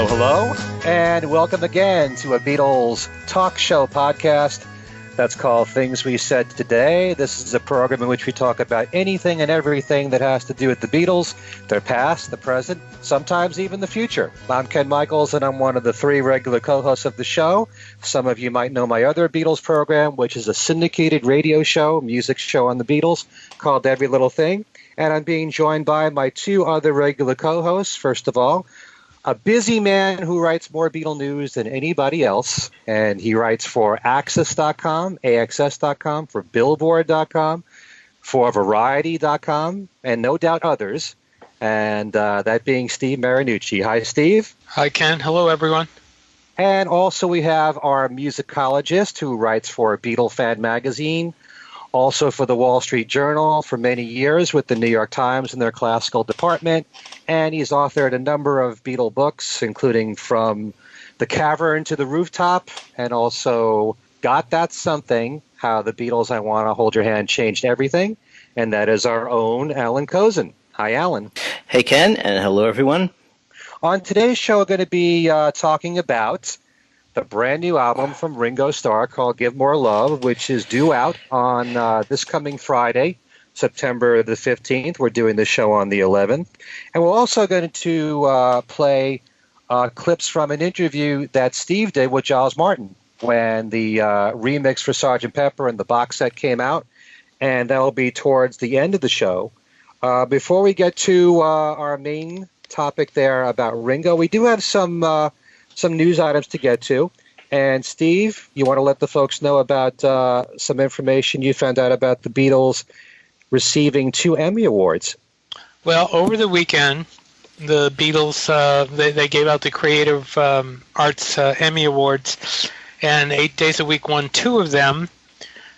Hello, hello, and welcome again to a Beatles talk show podcast that's called Things We Said Today. This is a program in which we talk about anything and everything that has to do with the Beatles, their past, the present, sometimes even the future. I'm Ken Michaels, and I'm one of the three regular co-hosts of the show. Some of you might know my other Beatles program, which is a syndicated radio show, music show on the Beatles, called Every Little Thing. And I'm being joined by my two other regular co-hosts. First of all, a busy man who writes more Beatle news than anybody else, and he writes for Axis.com, AXS.com, for Billboard.com, for Variety.com, and no doubt others, and that being Steve Marinucci. Hi, Steve. Hi, Ken. Hello, everyone. And also we have our musicologist who writes for Beatle Fan Magazine, also for the Wall Street Journal for many years with the New York Times in their classical department. And he's authored a number of Beatle books, including From the Cavern to the Rooftop, and also Got That Something, How the Beatles, I Want to Hold Your Hand Changed Everything. And that is our own Alan Kozin. Hi, Alan. Hey, Ken, and hello, everyone. On today's show, we're going to be talking about the brand new album from Ringo Starr called Give More Love, which is due out on this coming Friday, September the 15th. We're doing the show on the 11th. And we're also going to play clips from an interview that Steve did with Giles Martin when the remix for Sgt. Pepper and the box set came out. And that will be towards the end of the show. Before we get to our main topic there about Ringo, we do have some news items to get to. And Steve, you want to let the folks know about some information you found out about the Beatles receiving 2 Emmy Awards. Well, over the weekend, the Beatles, they gave out the Creative Arts Emmy Awards, and 8 Days a Week won 2 of them,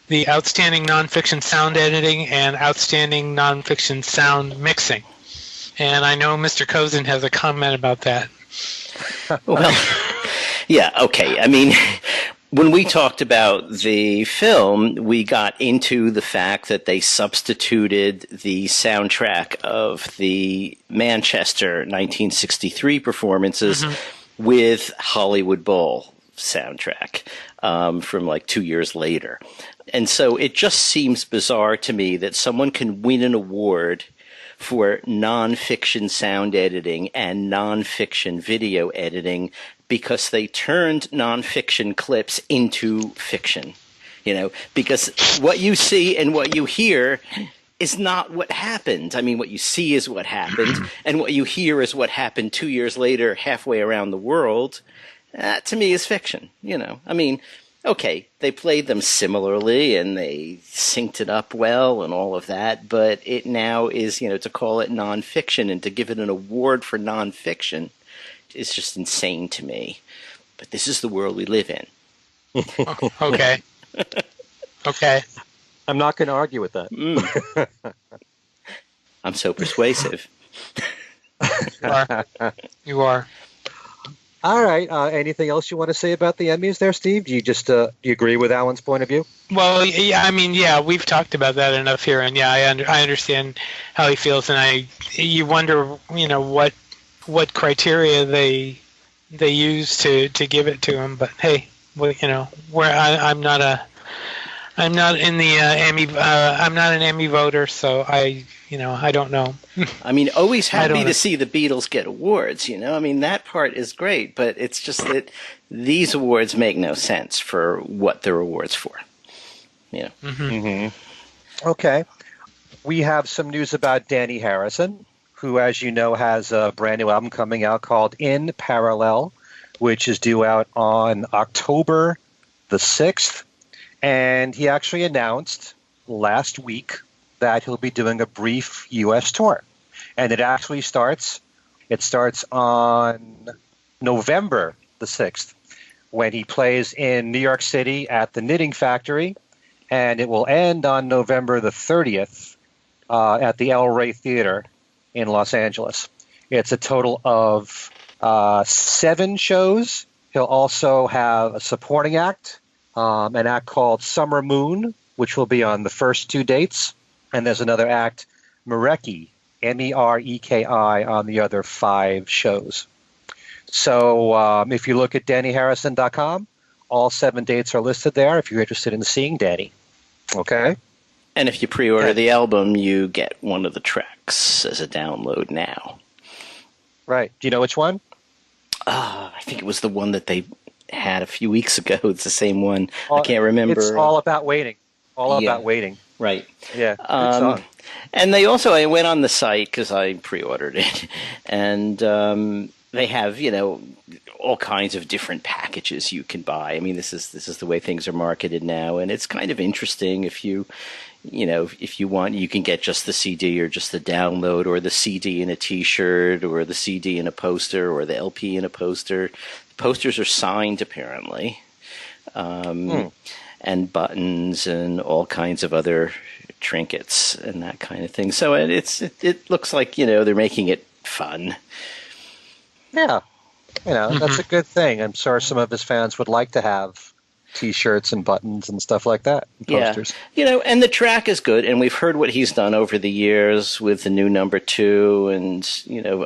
the Outstanding Nonfiction Sound Editing and Outstanding Nonfiction Sound Mixing. And I know Mr. Kozin has a comment about that. Well, yeah, okay. I mean, when we talked about the film, we got into the fact that they substituted the soundtrack of the Manchester 1963 performances with Hollywood Bowl soundtrack from like 2 years later. And so it just seems bizarre to me that someone can win an award for nonfiction sound editing and nonfiction video editing because they turned nonfiction clips into fiction, because what you see and what you hear is not what happened. I mean, what you see is what happened, and what you hear is what happened 2 years later halfway around the world. That, to me, is fiction, I mean, okay, they played them similarly and they synced it up well and all of that, but it now is, to call it nonfiction and to give it an award for nonfiction is just insane to me. But this is the world we live in. Okay. Okay. I'm not going to argue with that. I'm so persuasive. You are. All right. Anything else you want to say about the Emmys there, Steve? Do you just do you agree with Alan's point of view? Well, yeah, I mean, yeah, we've talked about that enough here, and yeah, I understand how he feels, and you wonder, what criteria they use to give it to him. But hey, I'm not in the Emmy. I'm not an Emmy voter, so I don't know. I mean, always happy to see the Beatles get awards, I mean, that part is great, but it's just that these awards make no sense for what they're awards for. Okay. We have some news about Danny Harrison, who, as you know, has a brand new album coming out called In Parallel, which is due out on October the 6th. And he actually announced last week that he'll be doing a brief U.S. tour. And it actually starts on November the 6th, when he plays in New York City at the Knitting Factory, and it will end on November the 30th at the El Rey Theater in Los Angeles. It's a total of 7 shows. He'll also have a supporting act, an act called Summer Moon, which will be on the first 2 dates. And there's another act, Mereki, Mereki, on the other 5 shows. So if you look at DannyHarrison.com, all 7 dates are listed there if you're interested in seeing Danny. Okay? And if you pre-order the album, you get one of the tracks as a download now. Right. Do you know which one? I think it was the one that they had a few weeks ago. It's the same one. I can't remember. It's All About Waiting. All About Waiting. Right. Yeah. Good song. And they also, I went on the site because I pre-ordered it, and they have, all kinds of different packages you can buy. I mean, this is the way things are marketed now, and it's kind of interesting. If you want, you can get just the CD or just the download, or the CD in a T-shirt, or the CD in a poster, or the LP in a poster. The posters are signed, apparently, and buttons and all kinds of other trinkets and that kind of thing. So it looks like they're making it fun. Yeah. That's a good thing. I'm sure some of his fans would like to have T-shirts and buttons and stuff like that, and posters. Yeah. And the track is good, and we've heard what he's done over the years with the new number 2 and,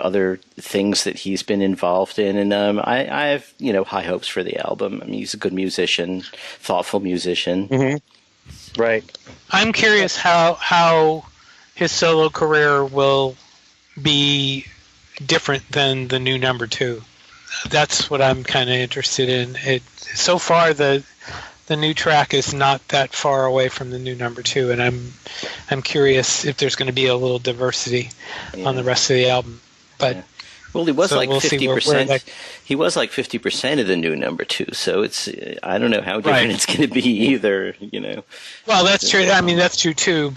other things that he's been involved in. And I have, high hopes for the album. I mean, he's a good musician, thoughtful musician. Mm-hmm. Right. I'm curious how his solo career will be different than the new number 2. That's what I'm kind of interested in. So far, the new track is not that far away from the new number 2, and I'm curious if there's going to be a little diversity on the rest of the album. But well, he was like 50%. He was like 50% of the new number 2, so it's I don't know how different it's going to be either. Well, that's true. I mean, that's true too.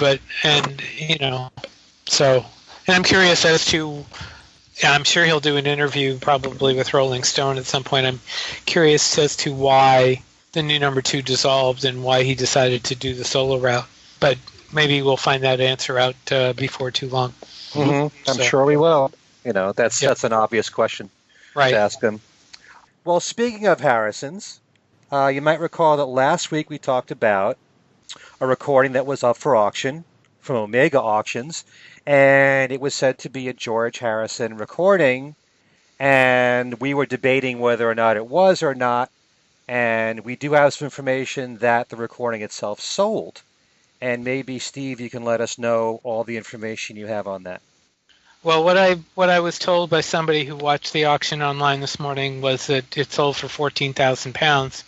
So I'm curious as to. Yeah, I'm sure he'll do an interview probably with Rolling Stone at some point. I'm curious as to why the new number 2 dissolved and why he decided to do the solo route. But maybe we'll find that answer out before too long. Mm-hmm. I'm sure we will. That's an obvious question to ask him. Well, speaking of Harrison's, you might recall that last week we talked about a recording that was up for auction from Omega Auctions, and it was said to be a George Harrison recording, and we were debating whether or not it was or not, and we do have some information that the recording itself sold. And maybe, Steve, you can let us know all the information you have on that. Well, what I was told by somebody who watched the auction online this morning was that it sold for £14,000,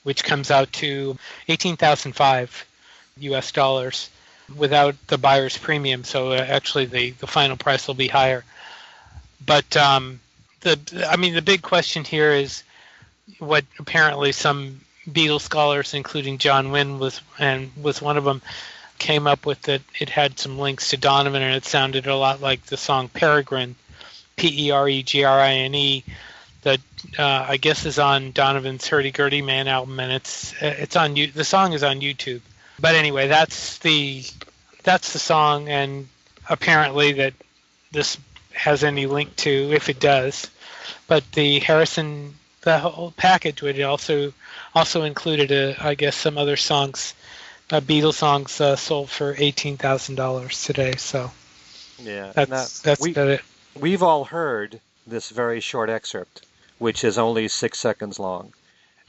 which comes out to $18,005 US without the buyer's premium. So actually, the final price will be higher. But the big question here is what apparently some Beatles scholars, including John Wynne was one of them, came up with, that it had some links to Donovan, and it sounded a lot like the song Peregrine, Peregrine, that I guess is on Donovan's Hurdy Gurdy Man album, and it's on the song is on YouTube. But anyway, that's the song, and apparently that this has any link to, if it does. But the whole package would also included I guess some other songs, Beatles songs sold for $18,000 today. So yeah, that's about it. We've all heard this very short excerpt, which is only 6 seconds long,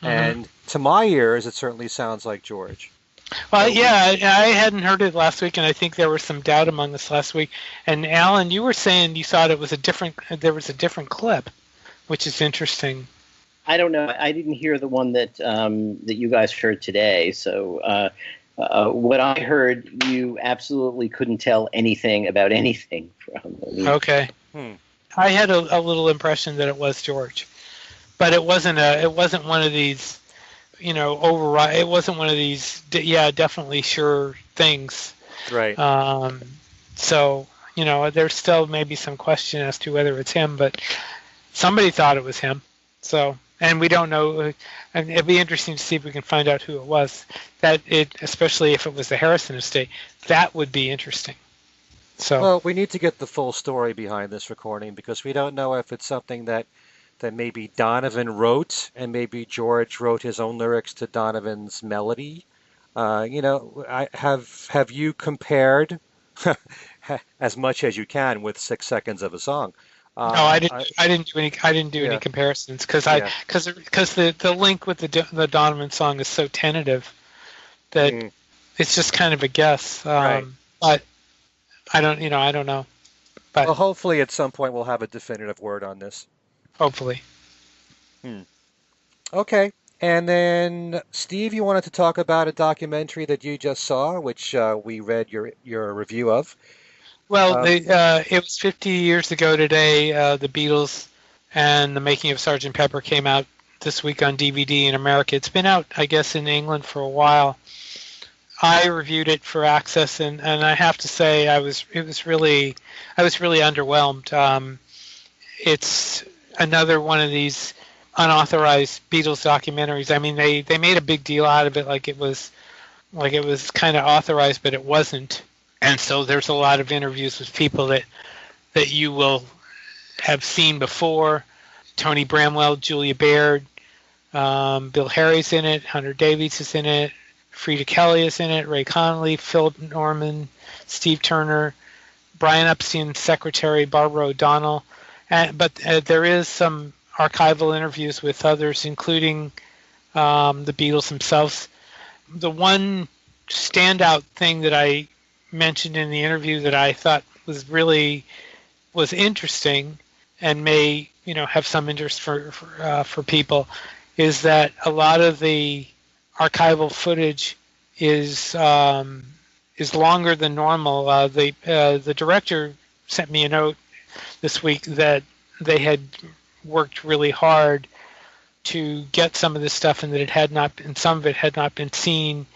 and to my ears, it certainly sounds like George. Well, yeah, I hadn't heard it last week, and I think there was some doubt among us last week. And Alan, you were saying you thought there was a different clip, which is interesting. I don't know. I didn't hear the one that you guys heard today. So what I heard, you absolutely couldn't tell anything about anything from. Okay. I had a little impression that it was George, but it wasn't one of these. Override. It wasn't one of these. Definitely sure things. Right. So there's still maybe some question as to whether it's him, but somebody thought it was him. So, and we don't know. And it'd be interesting to see if we can find out who it was. Especially if it was the Harrison estate, that would be interesting. So. Well, we need to get the full story behind this recording, because we don't know if it's something that maybe Donovan wrote, and maybe George wrote his own lyrics to Donovan's melody. Have you compared as much as you can with 6 seconds of a song? No, I didn't. I didn't do any. I didn't do any comparisons because the link with the Donovan song is so tentative that it's just kind of a guess. Right. But I don't. I don't know. But well, hopefully at some point we'll have a definitive word on this. Hopefully. Okay. And then, Steve, you wanted to talk about a documentary that you just saw, which we read your review of. Well, it was 50 years ago today. The Beatles and the Making of Sgt. Pepper came out this week on DVD in America. It's been out, I guess, in England for a while. I reviewed it for Access, and I have to say I was really underwhelmed. It's another one of these unauthorized Beatles documentaries. I mean, they made a big deal out of it, like it was kind of authorized, but it wasn't. And so there's a lot of interviews with people that you will have seen before. Tony Bramwell, Julia Baird, Bill Harry's in it, Hunter Davies is in it, Frida Kelly is in it, Ray Connolly, Philip Norman, Steve Turner, Brian Epstein's secretary, Barbara O'Donnell. But there is some archival interviews with others, including the Beatles themselves. The one standout thing that I mentioned in the interview that I thought was interesting and may have some interest for people is that a lot of the archival footage is longer than normal. The director sent me a note this week that they had worked really hard to get some of this stuff, and that some of it had not been seen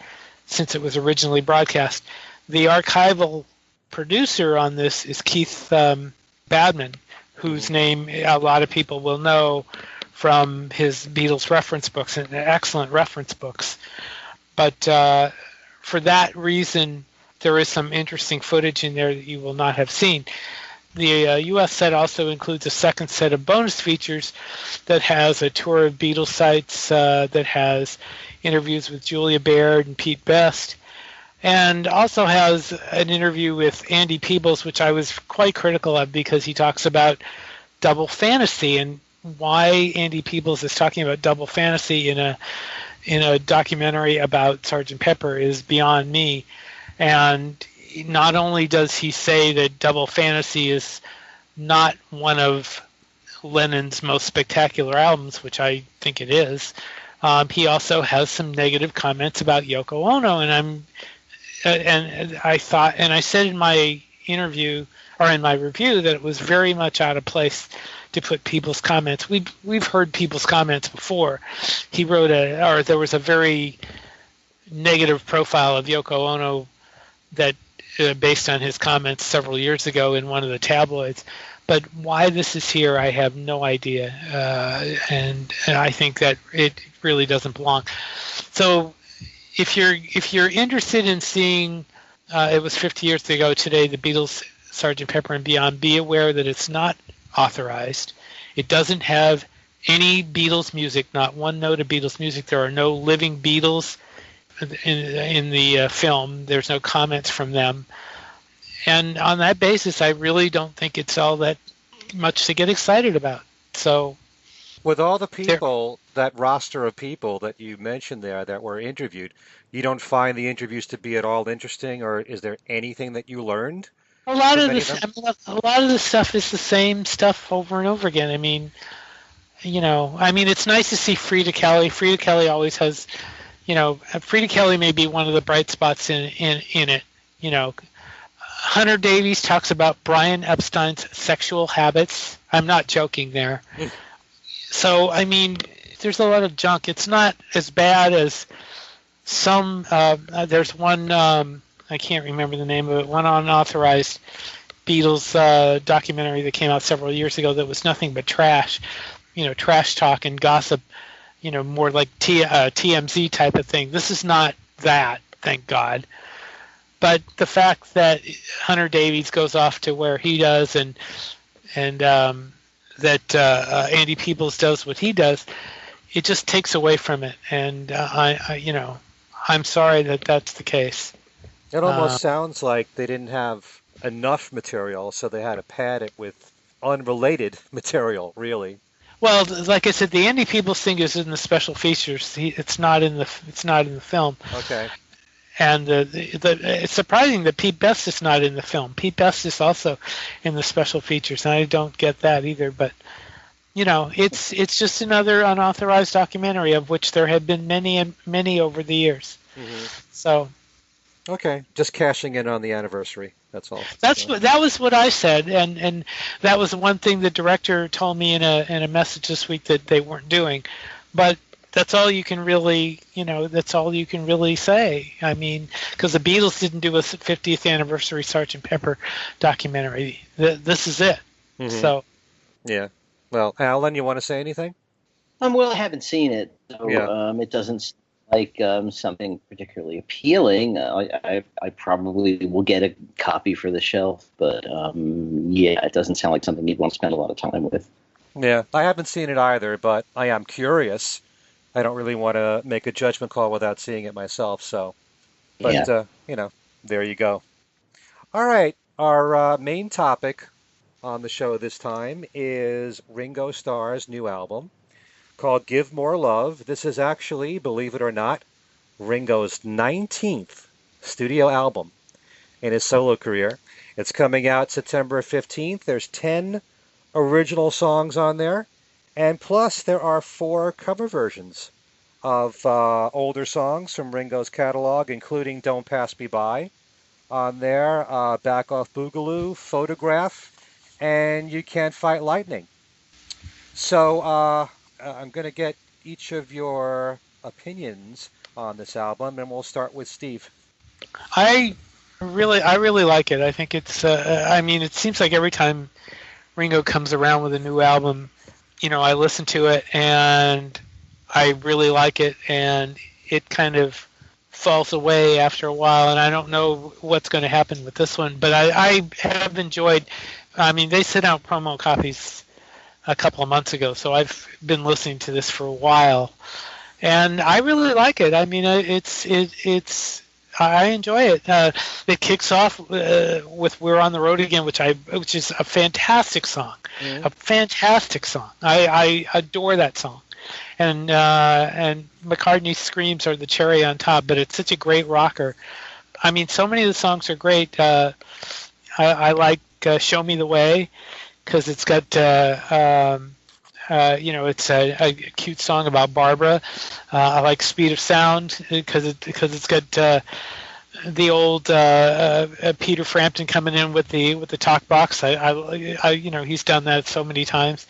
since it was originally broadcast. The archival producer on this is Keith Badman, whose name a lot of people will know from his Beatles reference books, and excellent reference books. But for that reason, there is some interesting footage in there that you will not have seen. The U.S. set also includes a second set of bonus features that has a tour of Beatles sites, that has interviews with Julia Baird and Pete Best, and also has an interview with Andy Peebles, which I was quite critical of because he talks about double fantasy, and why Andy Peebles is talking about double fantasy in a documentary about Sgt. Pepper is beyond me. And not only does he say that double fantasy is not one of Lennon's most spectacular albums, which I think it is, he also has some negative comments about Yoko Ono, and I thought, and I said in my interview or in my review that it was very much out of place to put people's comments. We've heard people's comments before. He wrote there was a very negative profile of Yoko Ono that based on his comments several years ago in one of the tabloids. But why this is here, I have no idea, and I think that it really doesn't belong. So if you're interested in seeing, it was 50 years ago today, the Beatles, Sgt. Pepper and Beyond, be aware that it's not authorized. It doesn't have any Beatles music, not one note of Beatles music. There are no living Beatles in the film. There's no comments from them. And on that basis, I really don't think it's all that much to get excited about. So, with all the people, that roster of people that you mentioned there that were interviewed, you don't find the interviews to be at all interesting, or is there anything that you learned? A lot of the stuff is the same stuff over and over again. I mean, it's nice to see Frida Kelly. Frida Kelly always has, Frida Kelly may be one of the bright spots in it. Hunter Davies talks about Brian Epstein's sexual habits. I'm not joking there. So, I mean, there's a lot of junk. It's not as bad as some, there's one, I can't remember the name of it, one unauthorized Beatles documentary that came out several years ago that was nothing but trash, trash talk and gossip, more like TMZ type of thing. This is not that, thank God. But the fact that Hunter Davies goes off to where he does and that Andy Peebles does what he does, it just takes away from it. And I'm sorry that that's the case. It almost sounds like they didn't have enough material, so they had to pad it with unrelated material, really. Well, like I said, the Andy Peebles thing is in the special features. It's not in the film. Okay. And it's surprising that Pete Best is not in the film. Pete Best is also in the special features, and I don't get that either. But it's just another unauthorized documentary, of which there have been many and many over the years. Mm-hmm. So. Okay, just cashing in on the anniversary. That's all. That was what I said, and that was one thing the director told me in a message this week that they weren't doing, but that's all you can really say. I mean, because the Beatles didn't do a 50th anniversary Sgt. Pepper documentary. This is it. Mm-hmm. So. Yeah. Well, Alan, you want to say anything? Well, I haven't seen it, so it doesn't like something particularly appealing. I probably will get a copy for the shelf, but it doesn't sound like something you'd want to spend a lot of time with. Yeah, I haven't seen it either, but I am curious. I don't really want to make a judgment call without seeing it myself, so. But, there you go. All right, our main topic on the show this time is Ringo Starr's new album, called Give More Love. This is actually, believe it or not, Ringo's 19th studio album in his solo career. It's coming out September 15th. There's 10 original songs on there, and plus there are 4 cover versions of older songs from Ringo's catalog, including Don't Pass Me By on there, Back Off Boogaloo, Photograph, and You Can't Fight Lightning. So, I'm going to get each of your opinions on this album, and we'll start with Steve. I really like it. I think it's. It seems like every time Ringo comes around with a new album, I listen to it and I really like it, and it kind of falls away after a while, and I don't know what's going to happen with this one. But I have enjoyed. They sent out promo copies a couple of months ago, so I've been listening to this for a while, and I really like it. I mean, I enjoy it. It kicks off with "We're on the Road Again," which is a fantastic song. Mm-hmm. A fantastic song. I adore that song, and McCartney's screams are the cherry on top. But it's such a great rocker. I mean, so many of the songs are great. I like "Show Me the Way," because it's got it's a cute song about Barbara. I like "Speed of Sound" because it's got the old Peter Frampton coming in with the talk box. I he's done that so many times.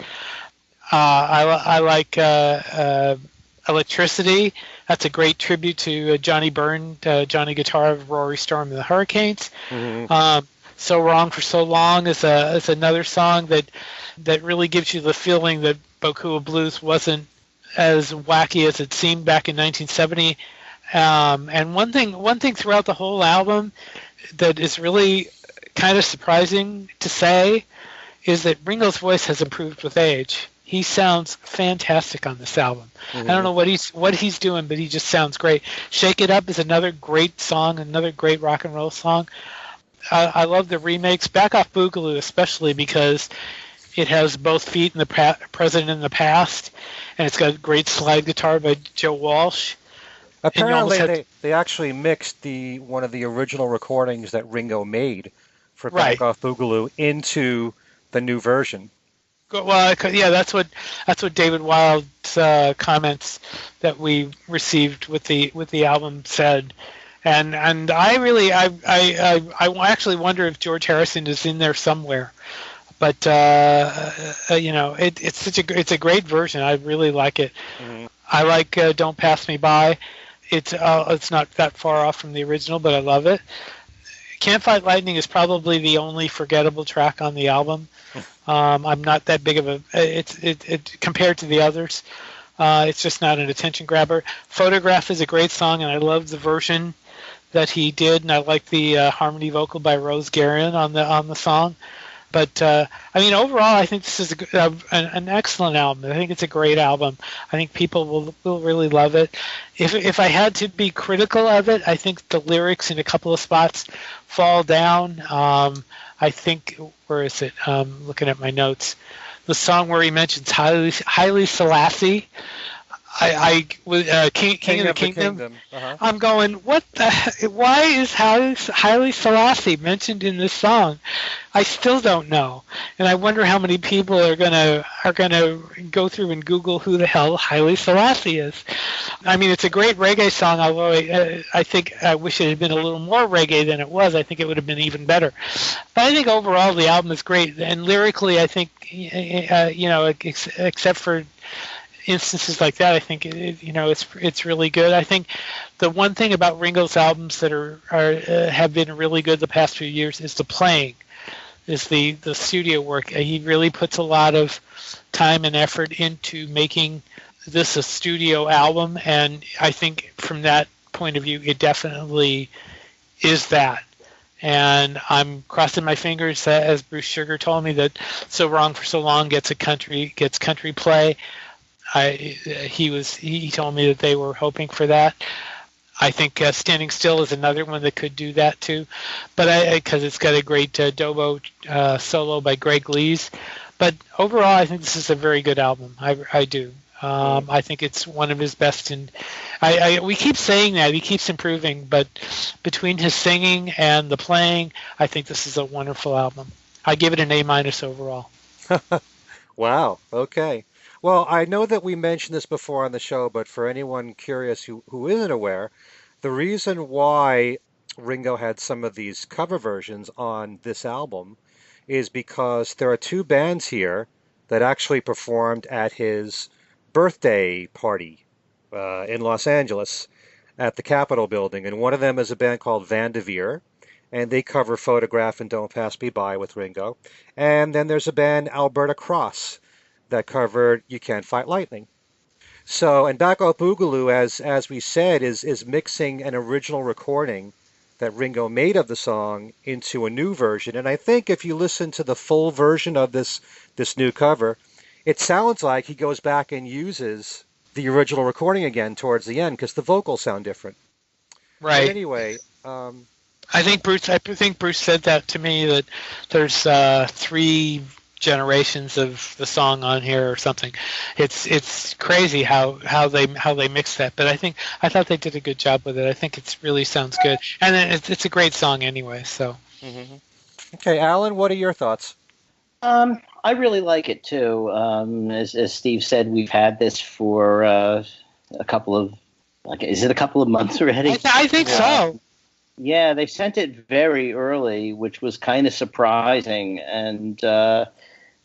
I like "Electricity." That's a great tribute to Johnny Byrne, Johnny Guitar of Rory Storm and the Hurricanes. Mm-hmm. "So Wrong for So Long" is another song that really gives you the feeling that Boku of Blues wasn't as wacky as it seemed back in 1970. And one thing throughout the whole album that is really kind of surprising to say is that Ringo's voice has improved with age. He sounds fantastic on this album. Mm-hmm. I don't know what he's doing, but he just sounds great. "Shake It Up" is another great song, another great rock and roll song. I love the remakes. "Back Off Boogaloo" especially because it has both feet in the present and the past, and it's got great slide guitar by Joe Walsh. Apparently, they actually mixed one of the original recordings that Ringo made for Back Off Boogaloo into the new version. Well, yeah, that's what David Wild's comments that we received with the album said. And I actually wonder if George Harrison is in there somewhere, but it's a great version. I really like it. Mm-hmm. I like "Don't Pass Me By." It's not that far off from the original, but I love it. "Can't Fight Lightning" is probably the only forgettable track on the album. I'm not that big of it compared to the others. It's just not an attention grabber. "Photograph" is a great song, and I love the version that he did, and I like the harmony vocal by Rose Guerin on the song. But I mean, overall, I think this is an excellent album. I think it's a great album. I think people will really love it. If I had to be critical of it, I think the lyrics in a couple of spots fall down. I think, where is it? Looking at my notes, the song where he mentions Haile Selassie. King of the Kingdom. Uh-huh. I'm going, why is Haile Selassie mentioned in this song? I still don't know, and I wonder how many people are gonna go through and Google who the hell Haile Selassie is. I mean, it's a great reggae song, although I think I wish it had been a little more reggae than it was. I think it would have been even better. But I think overall the album is great, and lyrically, I think except for instances like that, I think it's really good. I think the one thing about Ringo's albums that have been really good the past few years is the playing, is the studio work. He really puts a lot of time and effort into making this a studio album, and I think from that point of view, it definitely is that. And I'm crossing my fingers that, as Bruce Sugar told me, that So Wrong for So Long gets country play. He told me that they were hoping for that. I think Standing Still is another one that could do that too, but because it's got a great Dobo solo by Greg Lees. But overall, I think this is a very good album. I do. I think it's one of his best, and we keep saying that he keeps improving. But between his singing and the playing, I think this is a wonderful album. I give it an A- overall. Wow. Okay. Well, I know that we mentioned this before on the show, but for anyone curious who isn't aware, the reason why Ringo had some of these cover versions on this album is because there are two bands here that actually performed at his birthday party in Los Angeles at the Capitol building. And one of them is a band called Van de Veer, and they cover Photograph and Don't Pass Me By with Ringo. And then there's a band, Alberta Cross, that covered You Can't Fight Lightning. So, and Backup Boogaloo, as we said, is mixing an original recording that Ringo made of the song into a new version. And I think if you listen to the full version of this new cover, it sounds like he goes back and uses the original recording again towards the end because the vocals sound different. Right. But anyway, I think Bruce said that to me, that there's 3 generations of the song on here or something. It's crazy how they mix that, but I thought they did a good job with it. I think it really sounds good, and it's a great song anyway. So. Mm-hmm. Okay, Alan, what are your thoughts? I really like it too. As Steve said, we've had this for a couple of months already? I think so. Yeah, they sent it very early, which was kind of surprising. And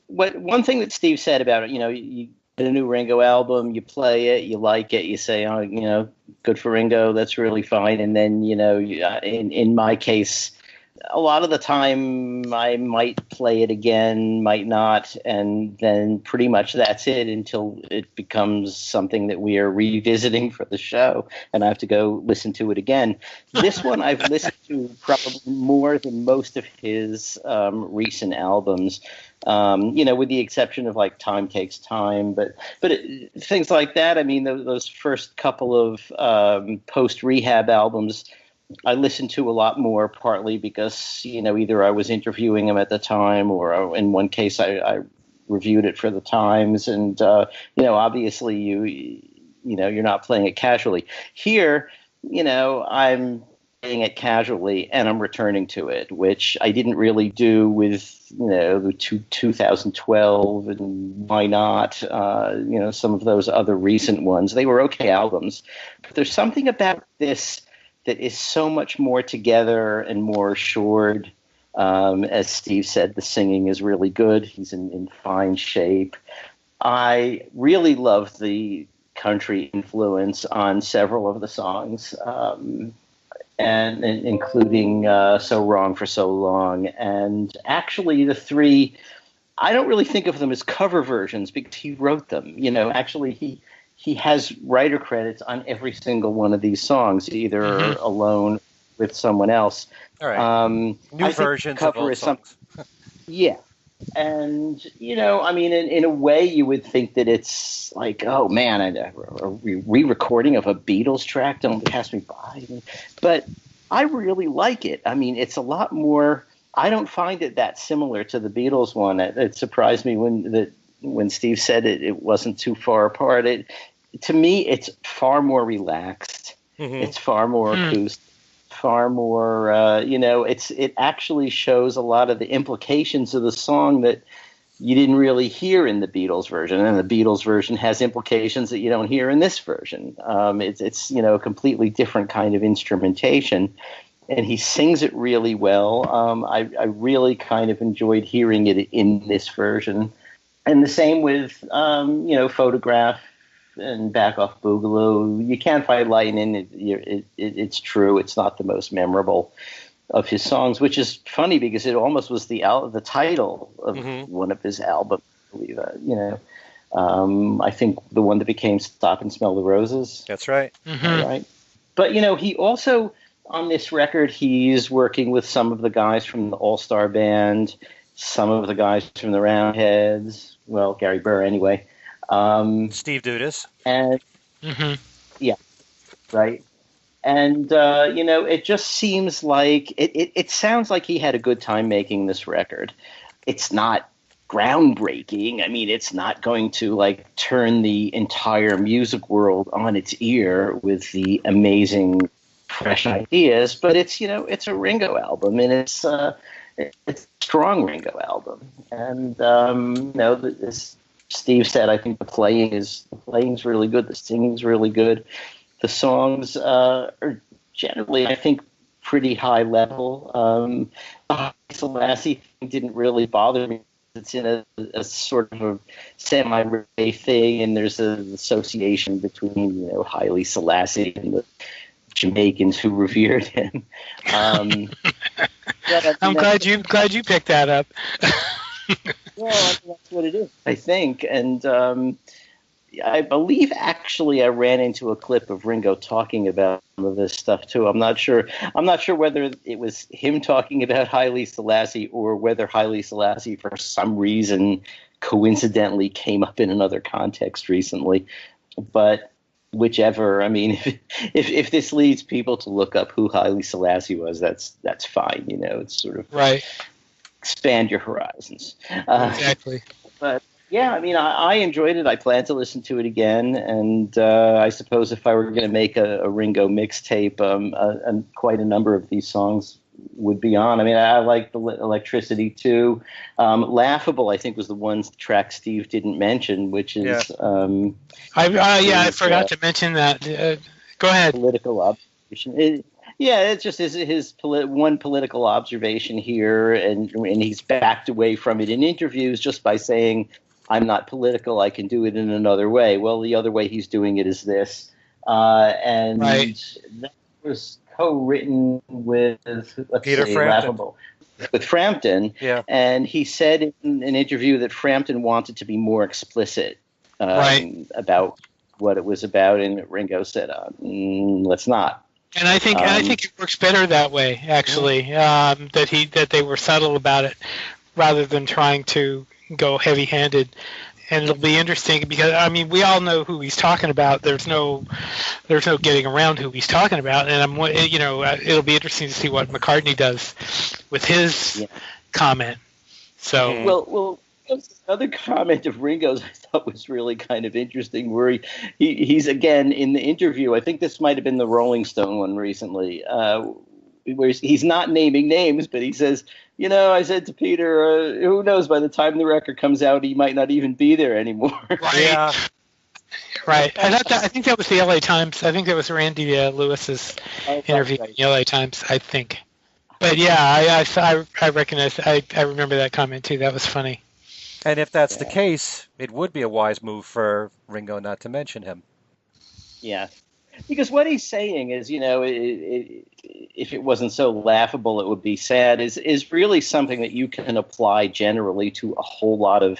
one thing that Steve said about it, you get a new Ringo album, you play it, you like it, you say, oh, good for Ringo, that's really fine. And then, in my case, a lot of the time I might play it again, might not, and then pretty much that's it until it becomes something that we are revisiting for the show, and I have to go listen to it again. This one I've listened to probably more than most of his recent albums, with the exception of like Time Takes Time, but things like that. I mean, those first couple of post-rehab albums I listened to a lot more, partly because, either I was interviewing him at the time or in one case I reviewed it for the Times. And, obviously you're not playing it casually. Here, I'm playing it casually and I'm returning to it, which I didn't really do with, the 2012 and Why Not, some of those other recent ones. They were okay albums. But there's something about this that is so much more together and more assured. As Steve said, the singing is really good. He's in fine shape. I really love the country influence on several of the songs, and including So Wrong for So Long. And actually the 3, I don't really think of them as cover versions because he wrote them. Actually he has writer credits on every single one of these songs, either alone with someone else. All right. New versions of old songs. Yeah. And, I mean, in a way, you would think that it's like, oh, man, a re-recording of a Beatles track, don't pass me by. But I really like it. I mean, it's a lot more, I don't find it that similar to the Beatles one. It surprised me when Steve said it wasn't too far apart. To me, it's far more relaxed. Mm-hmm. It's far more acoustic. Far more, it actually shows a lot of the implications of the song that you didn't really hear in the Beatles version, and the Beatles version has implications that you don't hear in this version. It's a completely different kind of instrumentation, and he sings it really well. I really kind of enjoyed hearing it in this version, and the same with Photograph and Back Off Boogaloo. You Can't Fight Lightning. It's true. It's not the most memorable of his songs, which is funny because it almost was the title of one of his albums. I believe, I think the one that became Stop and Smell the Roses. That's right. Right. But he also on this record he's working with some of the guys from the All Star Band, some of the guys from the Roundheads. Well, Gary Burr anyway. Steve Dudas. And yeah, right. And it just seems like it sounds like he had a good time making this record. It's not groundbreaking. I mean, it's not going to like turn the entire music world on its ear with the amazing fresh ideas, but it's a Ringo album, and it's a strong Ringo album. And this Steve said, I think the playing's really good. The singing's really good. The songs are generally, I think, pretty high level. Selassie thing didn't really bother me. It's in a sort of a semi-reggae thing, and there's an association between Haile Selassie and the Jamaicans who revered him. I'm glad you picked that up. Well, that's what it is, I think. And I believe actually I ran into a clip of Ringo talking about some of this stuff too. I'm not sure whether it was him talking about Haile Selassie or whether Haile Selassie for some reason coincidentally came up in another context recently. But whichever, I mean, if this leads people to look up who Haile Selassie was, that's fine. It's sort of right. Expand your horizons. Exactly. But yeah, I mean, I enjoyed it. I plan to listen to it again, and I suppose if I were going to make a Ringo mixtape, quite a number of these songs would be on. I mean, I like the Electricity too. Laughable, I think, was the one track Steve didn't mention, which is I forgot to mention that. Go ahead. Political observation. It's just his one political observation here, and he's backed away from it in interviews just by saying, I'm not political, I can do it in another way. Well, the other way he's doing it is this. And that was co-written with, Peter Frampton. With Frampton. Yeah. And he said in an interview that Frampton wanted to be more explicit about what it was about, and Ringo said, let's not. And I think it works better that way, actually. That they were subtle about it, rather than trying to go heavy-handed. And it'll be interesting because I mean we all know who he's talking about. There's no getting around who he's talking about. And it'll be interesting to see what McCartney does with his comment. So well. Another comment of Ringo's I thought was really kind of interesting, where he's again in the interview. I think this might have been the Rolling Stone one recently, where he's not naming names, but he says, I said to Peter, who knows? By the time the record comes out, he might not even be there anymore. Right. Yeah. Right. I think that was the LA Times. I think that was Randy Lewis's interview in the LA Times. I think. But yeah, I recognize. I remember that comment too. That was funny. And if that's the case, it would be a wise move for Ringo not to mention him. Yeah, because what he's saying is, if it wasn't so laughable, it would be sad, is really something that you can apply generally to a whole lot of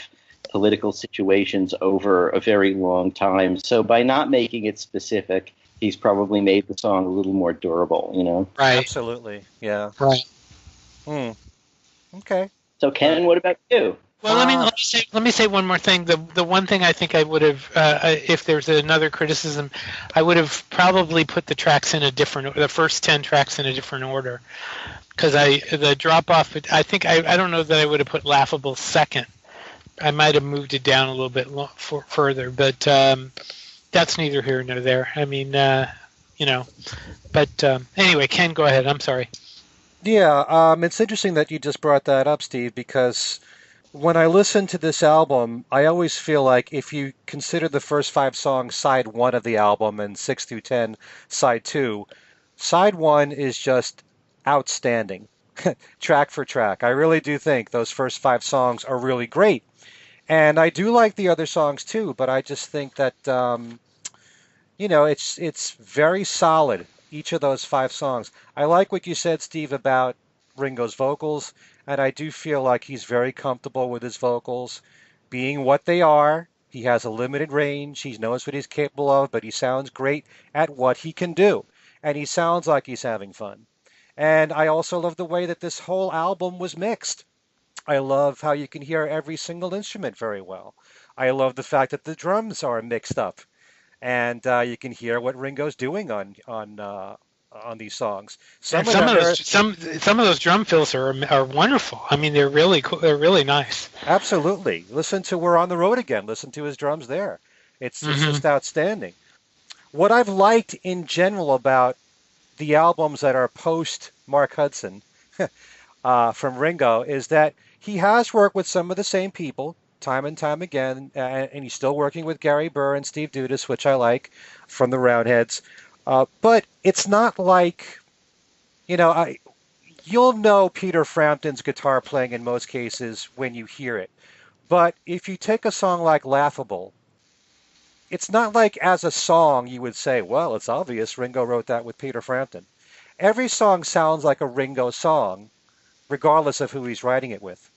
political situations over a very long time. So by not making it specific, he's probably made the song a little more durable, Right. Absolutely. Yeah. Right. Okay. So Ken, what about you? Well, let me say one more thing. The one thing I think I would have, if there's another criticism, I would have probably put the first 10 tracks in a different order, because the drop off. I think I don't know that I would have put Laughable second. I might have moved it down a little bit further, but that's neither here nor there. I mean, you know, but anyway, Ken, go ahead. I'm sorry. Yeah, it's interesting that you just brought that up, Steve, because when I listen to this album, I always feel like if you consider the first five songs side one of the album and 6 through 10 side two, side one is just outstanding, track for track. I really do think those first five songs are really great. And I do like the other songs too, but I just think that it's very solid, each of those five songs. I like what you said, Steve, about Ringo's vocals, and I do feel like he's very comfortable with his vocals being what they are. He has a limited range. He knows what he's capable of, but he sounds great at what he can do. And he sounds like he's having fun. And I also love the way that this whole album was mixed. I love how you can hear every single instrument very well. I love the fact that the drums are mixed up and you can hear what Ringo's doing on these songs. And Some of them are some of those drum fills are wonderful. I mean, they're really cool. They're really nice. absolutely. Listen to "We're on the Road Again." Listen to his drums there. It's Hmm. just outstanding. What I've liked in general about the albums that are post Mark Hudson from Ringo is that he has worked with some of the same people time and time again, and he's still working with Gary Burr and Steve Dudas, which I like from the Roundheads. But it's not like, you'll know Peter Frampton's guitar playing in most cases when you hear it. But if you take a song like Laughable, it's not like as a song you would say, well, it's obvious Ringo wrote that with Peter Frampton. Every song sounds like a Ringo song, regardless of who he's writing it with.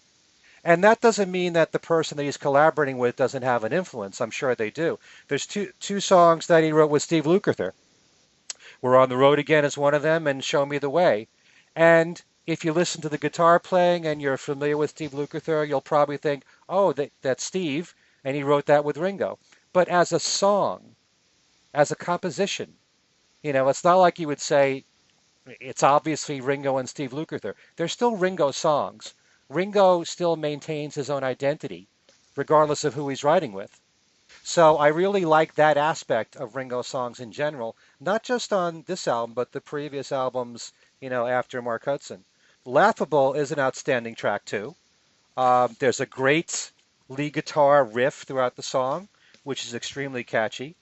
And that doesn't mean that the person that he's collaborating with doesn't have an influence. I'm sure they do. There's two songs that he wrote with Steve Lukather. We're on the Road Again is one of them, and Show Me the Way. And if you listen to the guitar playing and you're familiar with Steve Lukather, you'll probably think, oh, that's Steve, and he wrote that with Ringo. But as a song, as a composition, it's not like you would say it's obviously Ringo and Steve Lukather. They're still Ringo songs. Ringo still maintains his own identity, regardless of who he's writing with. So I really like that aspect of Ringo songs in general, not just on this album, but the previous albums, after Mark Hudson. Laughable is an outstanding track too. There's a great lead guitar riff throughout the song, which is extremely catchy.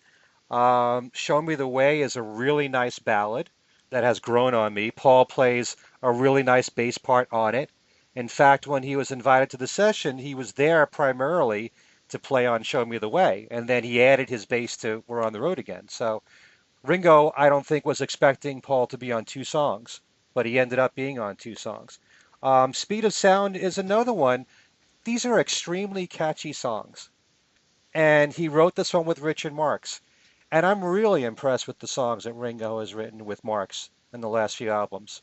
Show Me the Way is a really nice ballad that has grown on me. Paul plays a really nice bass part on it. In fact, when he was invited to the session, he was there primarily to play on Show Me the Way, and then he added his bass to We're on the Road Again. So Ringo, I don't think, was expecting Paul to be on two songs, but he ended up being on two songs. Speed of Sound is another one. These are extremely catchy songs, and he wrote this one with Richard Marx. And I'm really impressed with the songs that Ringo has written with Marx in the last few albums,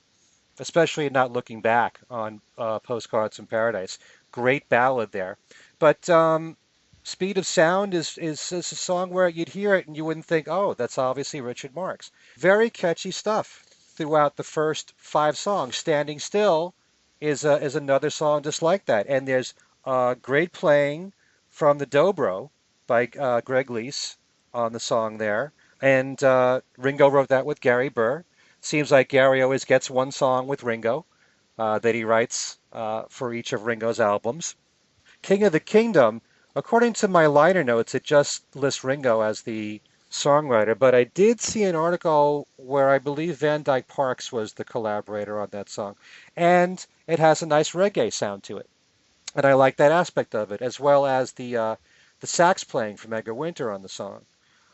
especially Not Looking Back on Postcards from Paradise. Great ballad there. But Speed of Sound is a song where you'd hear it and you wouldn't think, oh, that's obviously Richard Marx. Very catchy stuff throughout the first five songs. Standing Still is another song just like that. And there's great playing from the Dobro by Greg Leese on the song there. And Ringo wrote that with Gary Burr. Seems like Gary always gets one song with Ringo that he writes for each of Ringo's albums. King of the Kingdom, according to my liner notes, it just lists Ringo as the songwriter, but I did see an article where I believe Van Dyke Parks was the collaborator on that song. And it has a nice reggae sound to it. And I like that aspect of it, as well as the sax playing from Edgar Winter on the song.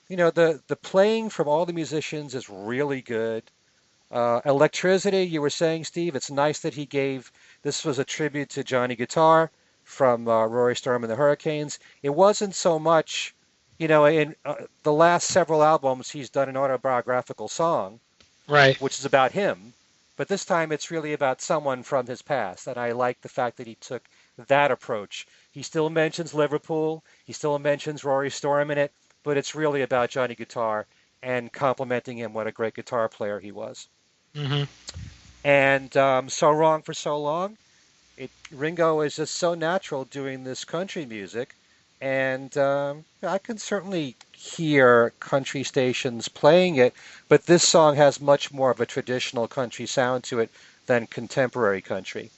The playing from all the musicians is really good. Electricity, you were saying, Steve, it's nice that he gave, this was a tribute to Johnny Guitar from Rory Storm and the Hurricanes. It wasn't so much, in the last several albums, he's done an autobiographical song, Right. which is about him, but this time it's really about someone from his past, and I like the fact that he took that approach He still mentions Liverpool. He still mentions Rory Storm in it, but it's really about Johnny Guitar and complimenting him what a great guitar player he was. Hmm. And So Wrong for So Long, Ringo is just so natural doing this country music, and I can certainly hear country stations playing it, but this song has much more of a traditional country sound to it than contemporary country.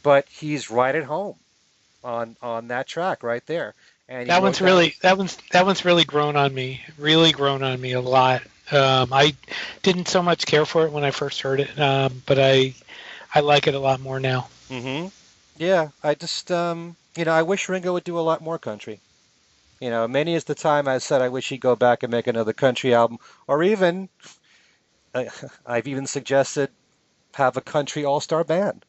But he's right at home on that track right there, and he wrote that. That one's really grown on me a lot. I didn't so much care for it when I first heard it, but I like it a lot more now. Hmm. Yeah, I just I wish Ringo would do a lot more country. Many is the time I said I wish he'd go back and make another country album, or even I, I've even suggested have a country all-star band.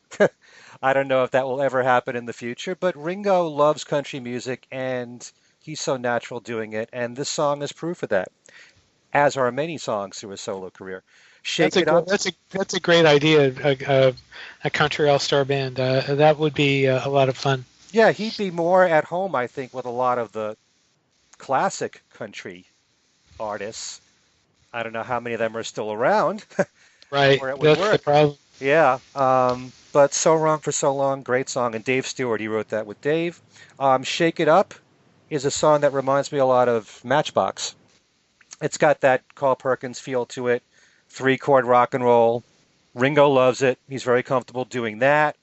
I don't know if that will ever happen in the future, but Ringo loves country music and he's so natural doing it, and this song is proof of that, as are many songs through his solo career. Shake It Up. That's a great idea. A country all star band. That would be a lot of fun. Yeah, he'd be more at home, I think, with a lot of the classic country artists. I don't know how many of them are still around Right. where it would That's the work. problem. Yeah, but So Wrong for So Long, great song. And Dave Stewart, he wrote that with Dave. Shake It Up is a song that reminds me a lot of Matchbox. It's got that Carl Perkins feel to it, three-chord rock and roll. Ringo loves it. He's very comfortable doing that.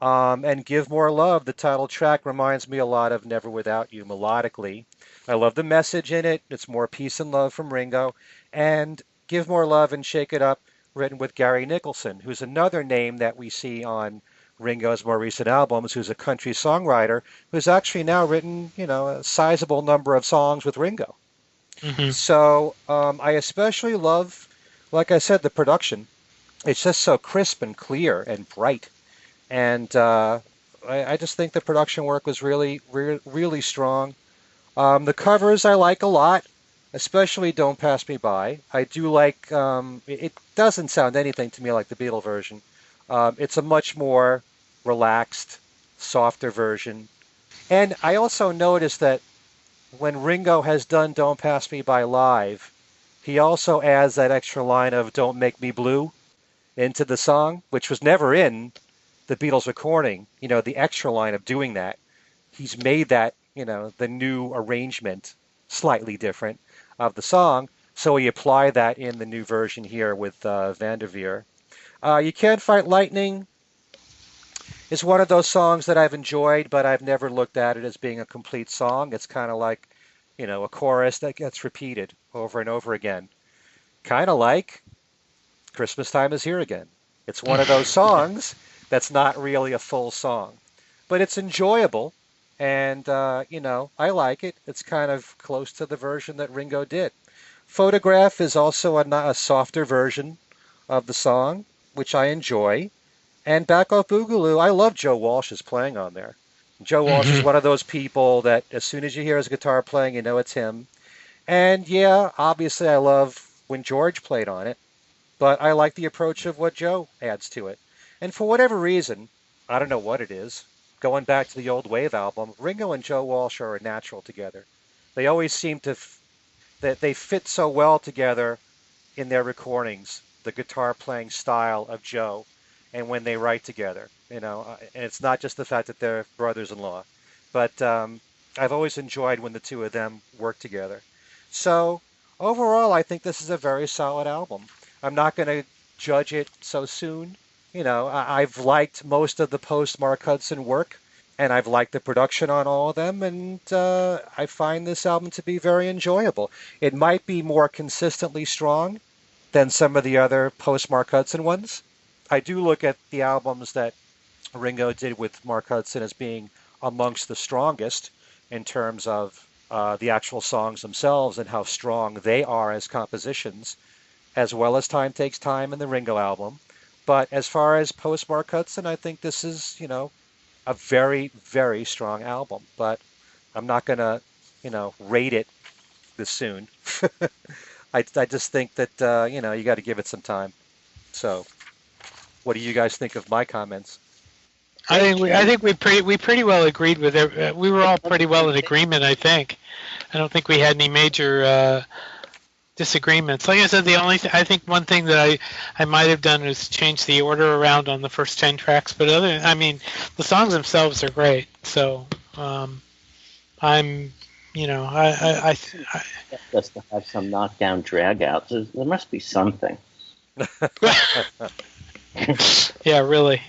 And Give More Love, the title track, reminds me a lot of Never Without You melodically. I love the message in it. It's more peace and love from Ringo. And Give More Love and Shake It Up, written with Gary Nicholson, who's another name that we see on Ringo's more recent albums, who's a country songwriter who's actually now written, a sizable number of songs with Ringo. Hmm. So I especially love, like I said, the production. It's just so crisp and clear and bright. And I just think the production work was really strong. The covers I like a lot, especially Don't Pass Me By. I do like, it doesn't sound anything to me like the Beatle version. It's a much more relaxed, softer version. And I also noticed that when Ringo has done Don't Pass Me By live, he also adds that extra line of Don't Make Me Blue into the song, which was never in the Beatles recording, the extra line of doing that. He's made that, the new arrangement slightly different of the song. So he applied that in the new version here with Vanderveer. You Can't Fight Lightning is one of those songs that I've enjoyed, but I've never looked at it as being a complete song. It's kind of like, a chorus that gets repeated over and over again. Kind of like Christmas Time is Here Again. It's one of those songs that's not really a full song, but it's enjoyable, and I like it. It's kind of close to the version that Ringo did. Photograph is also a softer version of the song, which I enjoy. And Back Off Boogaloo, I love Joe Walsh's playing on there. Joe Walsh is Hmm. one of those people that as soon as you hear his guitar playing, you know it's him. And yeah, obviously I love when George played on it, but I like the approach of what Joe adds to it. And for whatever reason, I don't know what it is, going back to the old Wave album, Ringo and Joe Walsh are a natural together. They always seem that they fit so well together in their recordings, the guitar playing style of Joe, and when they write together. And it's not just the fact that they're brothers-in-law, but I've always enjoyed when the two of them work together. So overall, I think this is a very solid album. I'm not going to judge it so soon. I've liked most of the post Mark Hudson work, and I've liked the production on all of them, and I find this album to be very enjoyable. It might be more consistently strong than some of the other post Mark Hudson ones. I do look at the albums that Ringo did with Mark Hudson as being amongst the strongest in terms of the actual songs themselves and how strong they are as compositions, as well as Time Takes Time and the Ringo album. But as far as post Mark Hudson, I think this is, a very, very strong album. But I'm not going to, rate it this soon. I just think that, you got to give it some time. So, what do you guys think of my comments? I think we pretty well agreed with it. We were all pretty well in agreement. I think. I don't think we had any major disagreements. Like I said, the only I think one thing that I might have done is change the order around on the first 10 tracks. But I mean, the songs themselves are great. So I'm, I just to have some knockdown drag outs. There must be something. Yeah, really.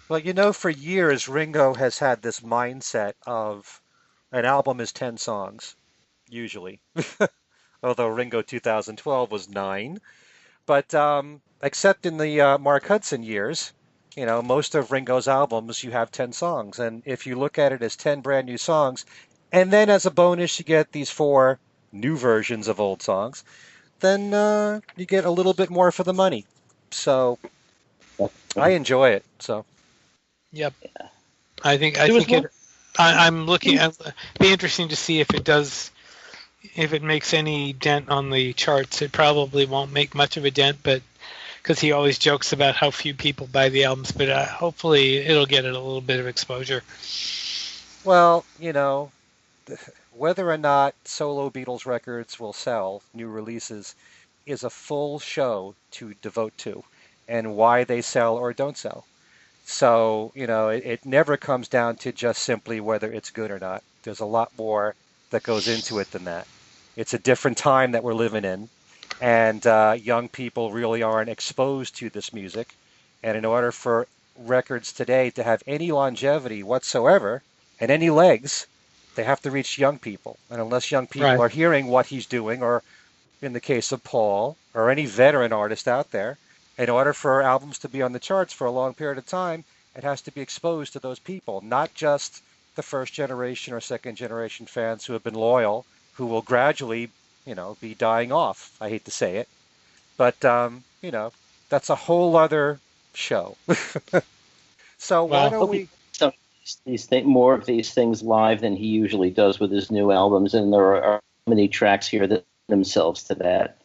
Well, for years, Ringo has had this mindset of an album is 10 songs, usually. Although Ringo 2012 was 9. But except in the Mark Hudson years, most of Ringo's albums, you have 10 songs. And if you look at it as 10 brand new songs, and then as a bonus, you get these 4 new versions of old songs, then you get a little bit more for the money. So I enjoy it. So. Yep. I think I'm looking at. Be interesting to see if it makes any dent on the charts. It probably won't make much of a dent, but because he always jokes about how few people buy the albums, but hopefully it'll get it a little bit of exposure. Well, whether or not solo Beatles records will sell, new releases, is a full show to devote to, and why they sell or don't sell. So, it never comes down to just simply whether it's good or not. There's a lot more that goes into it than that. It's a different time that we're living in, and young people really aren't exposed to this music. And in order for records today to have any longevity whatsoever and any legs, they have to reach young people. And unless young people are hearing what he's doing, or in the case of Paul, or any veteran artist out there, in order for albums to be on the charts for a long period of time, it has to be exposed to those people, not just the first generation or second generation fans who have been loyal, who will gradually, be dying off. I hate to say it, but that's a whole other show. So why don't we? More of these things live than he usually does with his new albums, and there are many tracks here that themselves to that.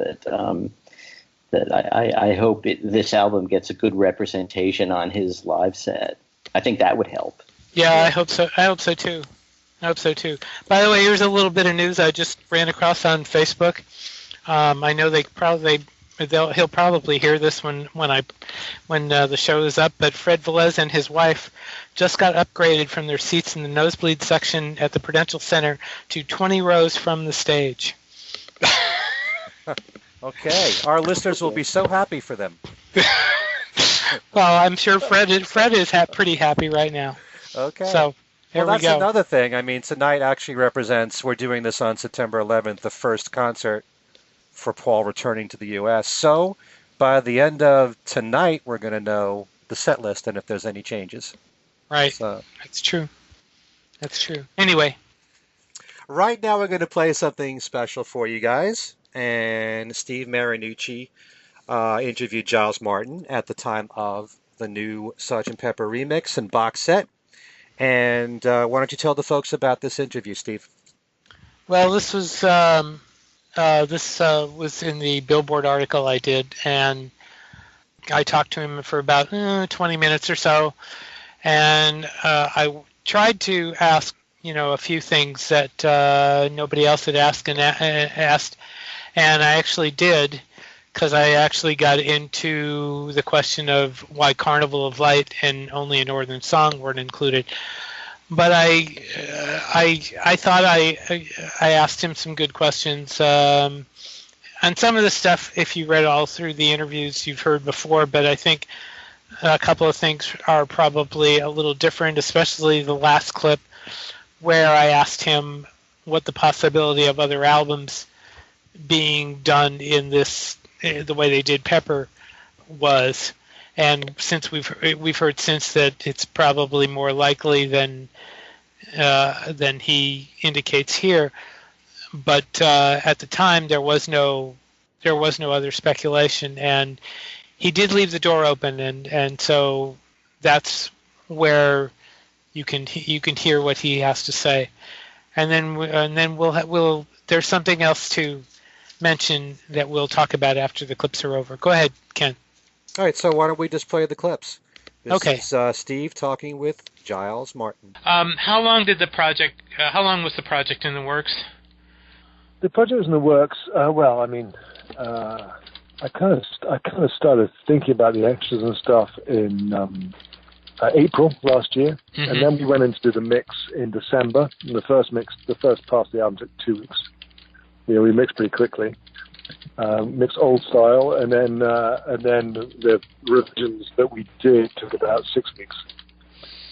I hope this album gets a good representation on his live set. I think that would help. Yeah, I hope so. I hope so too. By the way, here's a little bit of news I just ran across on Facebook. I know he'll probably hear this when the show is up. But Fred Velez and his wife just got upgraded from their seats in the nosebleed section at the Prudential Center to 20 rows from the stage. Okay, our listeners will be so happy for them. Well, I'm sure Fred is pretty happy right now. Okay. So there we go. That's another thing. I mean, tonight actually represents, we're doing this on September 11th, the first concert for Paul returning to the U.S. So by the end of tonight, we're going to know the set list and if there's any changes. Right. So. That's true. Anyway. Right now, we're going to play something special for you guys. And Steve Marinucci interviewed Giles Martin at the time of the new Sgt. Pepper remix and box set. And why don't you tell the folks about this interview, Steve? Well, this was in the Billboard article I did, and I talked to him for about 20 minutes or so, and I tried to ask a few things that nobody else had asked, and I actually did, because I actually got into the question of why Carnival of Light and Only a Northern Song weren't included. But I thought I asked him some good questions. And some of the stuff, if you read all through the interviews, you've heard before, but I think a couple of things are probably a little different, especially the last clip where I asked him what the possibility of other albums being done in the way they did Pepper was, and since we've heard since that it's probably more likely than he indicates here, but at the time there was no other speculation, and he did leave the door open, and so that's where you can hear what he has to say, and then we'll there's something else to mention that we'll talk about after the clips are over. Go ahead, Ken. All right, so why don't we just play the clips? This Okay. is Steve talking with Giles Martin. How long did the project? How long was the project in the works? The project was in the works. Well, I mean, I kind of started thinking about the extras and stuff in April last year, and then we went in to do the mix in December. And the first part of the album took 2 weeks. We mixed pretty quickly. Mixed old style, and then the revisions that we did took about 6 weeks.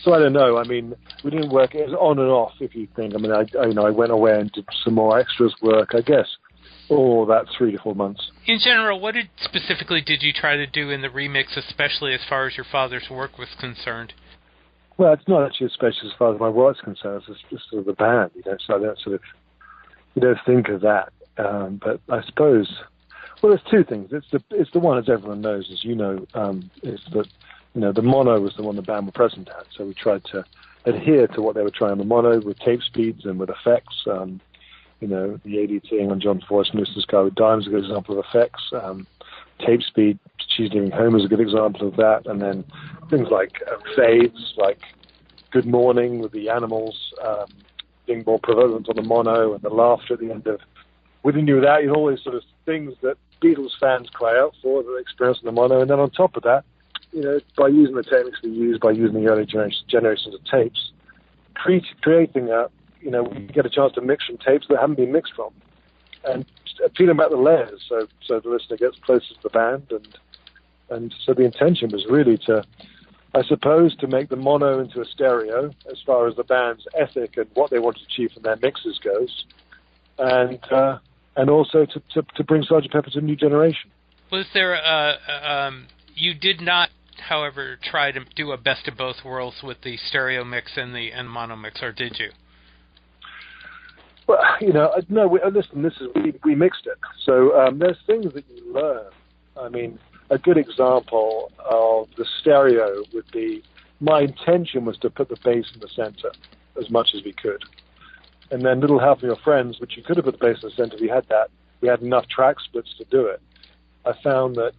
So I don't know. I mean, we didn't work. It was on and off, if you think. I mean, I went away and did some more extras work. I guess that 3 to 4 months. In general, what specifically did you try to do in the remix, especially as far as your father's work was concerned? Well, it's not actually especially as far as my work's concerned. It's just sort of the band, So I don't you don't think of that. But I suppose, there's two things. It's the one, as everyone knows, as you know, is that the mono was the one the band were present at. So we tried to adhere to what they were trying on the mono with tape speeds and with effects. The ADTing on John's voice and Mr. Sky with Dime is a good example of effects. Tape speed, She's Leaving Home is a good example of that. And then things like fades, like Good Morning with the animals, being more prevalent on the mono, and the laughter at the end of Within You Without You, all these sort of things that Beatles fans cry out for, that they experience in the mono. And then on top of that, by using the techniques we use, by using the early generations of tapes, creating we get a chance to mix from tapes that haven't been mixed from, and peeling back the layers so the listener gets closer to the band, and so the intention was really to make the mono into a stereo as far as the band's ethic and what they want to achieve from their mixes goes, and also to bring Sgt. Pepper to a new generation. Was there you did not, however, try to do a best of both worlds with the stereo mix and the mono mix, or did you? Well, no. We mixed it. So there's things that you learn. I mean, a good example of the stereo would be, my intention was to put the bass in the center as much as we could, and then Little Help From Your Friends, which you could have put the bass in the center. We had enough track splits to do it. I found that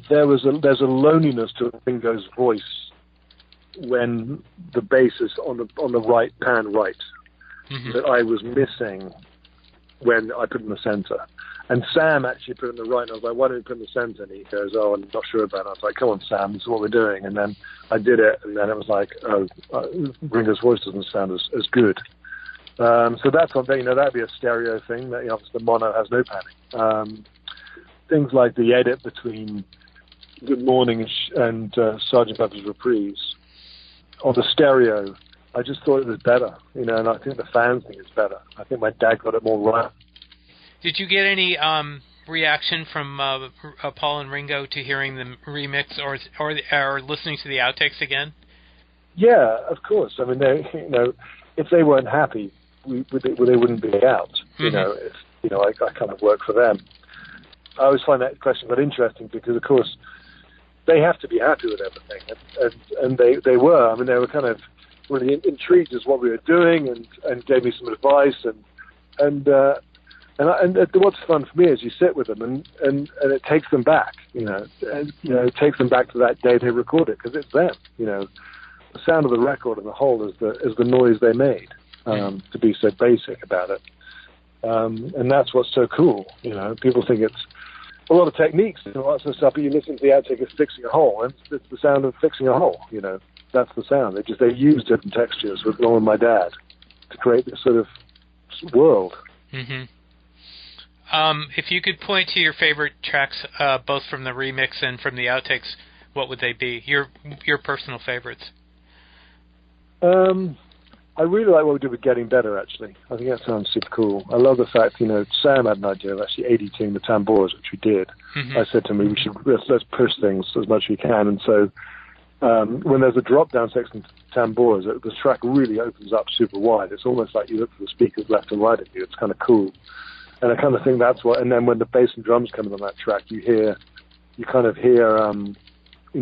there's a loneliness to Ringo's voice when the bass is on the right pan right. That I was missing when I put it in the center. And Sam actually put it in the right, and I was like, why don't we put it in the center? And he goes, I'm not sure about it. I was like, come on, Sam, this is what we're doing. And then I did it, and then it was like, Ringo's voice doesn't sound as good. So that's on, that'd be a stereo thing. That obviously the mono has no panning. Things like the edit between Good Morning and Sgt. Pepper's Reprise on the stereo, I just thought it was better, and I think the fans think it's better. I think my dad got it more right. Did you get any reaction from Paul and Ringo to hearing the remix, or listening to the outtakes again? Yeah, of course. I mean, if they weren't happy, they wouldn't be out. I kind of work for them. I always find that question quite interesting because, of course, they have to be happy with everything, and they were. I mean, they were kind of really intrigued as what we were doing, and gave me some advice, and what's fun for me is you sit with them and it takes them back, it takes them back to that day they recorded, because it's them, the sound of the record on the whole is the noise they made, to be so basic about it, and that's what's so cool. People think it's a lot of techniques and lots of stuff, but you listen to the outtake as fixing a hole, and it's the sound of fixing a hole. That's the sound. They use different textures with along with my dad to create this sort of world. Mm-hmm. If you could point to your favorite tracks, both from the remix and from the outtakes, what would they be? Your personal favorites? I really like what we did with Getting Better, actually. I think that sounds super cool. I love the fact, Sam had an idea of actually ADTing the tambours, which we did. Mm-hmm. I said to him, let's push things as much as we can. And so when there's a drop-down section to tambours, the track really opens up super wide. It's almost like you look for the speakers left and right at you. It's kind of cool. And I kind of think that's what, and then when the bass and drums come in on that track, you kind of hear, you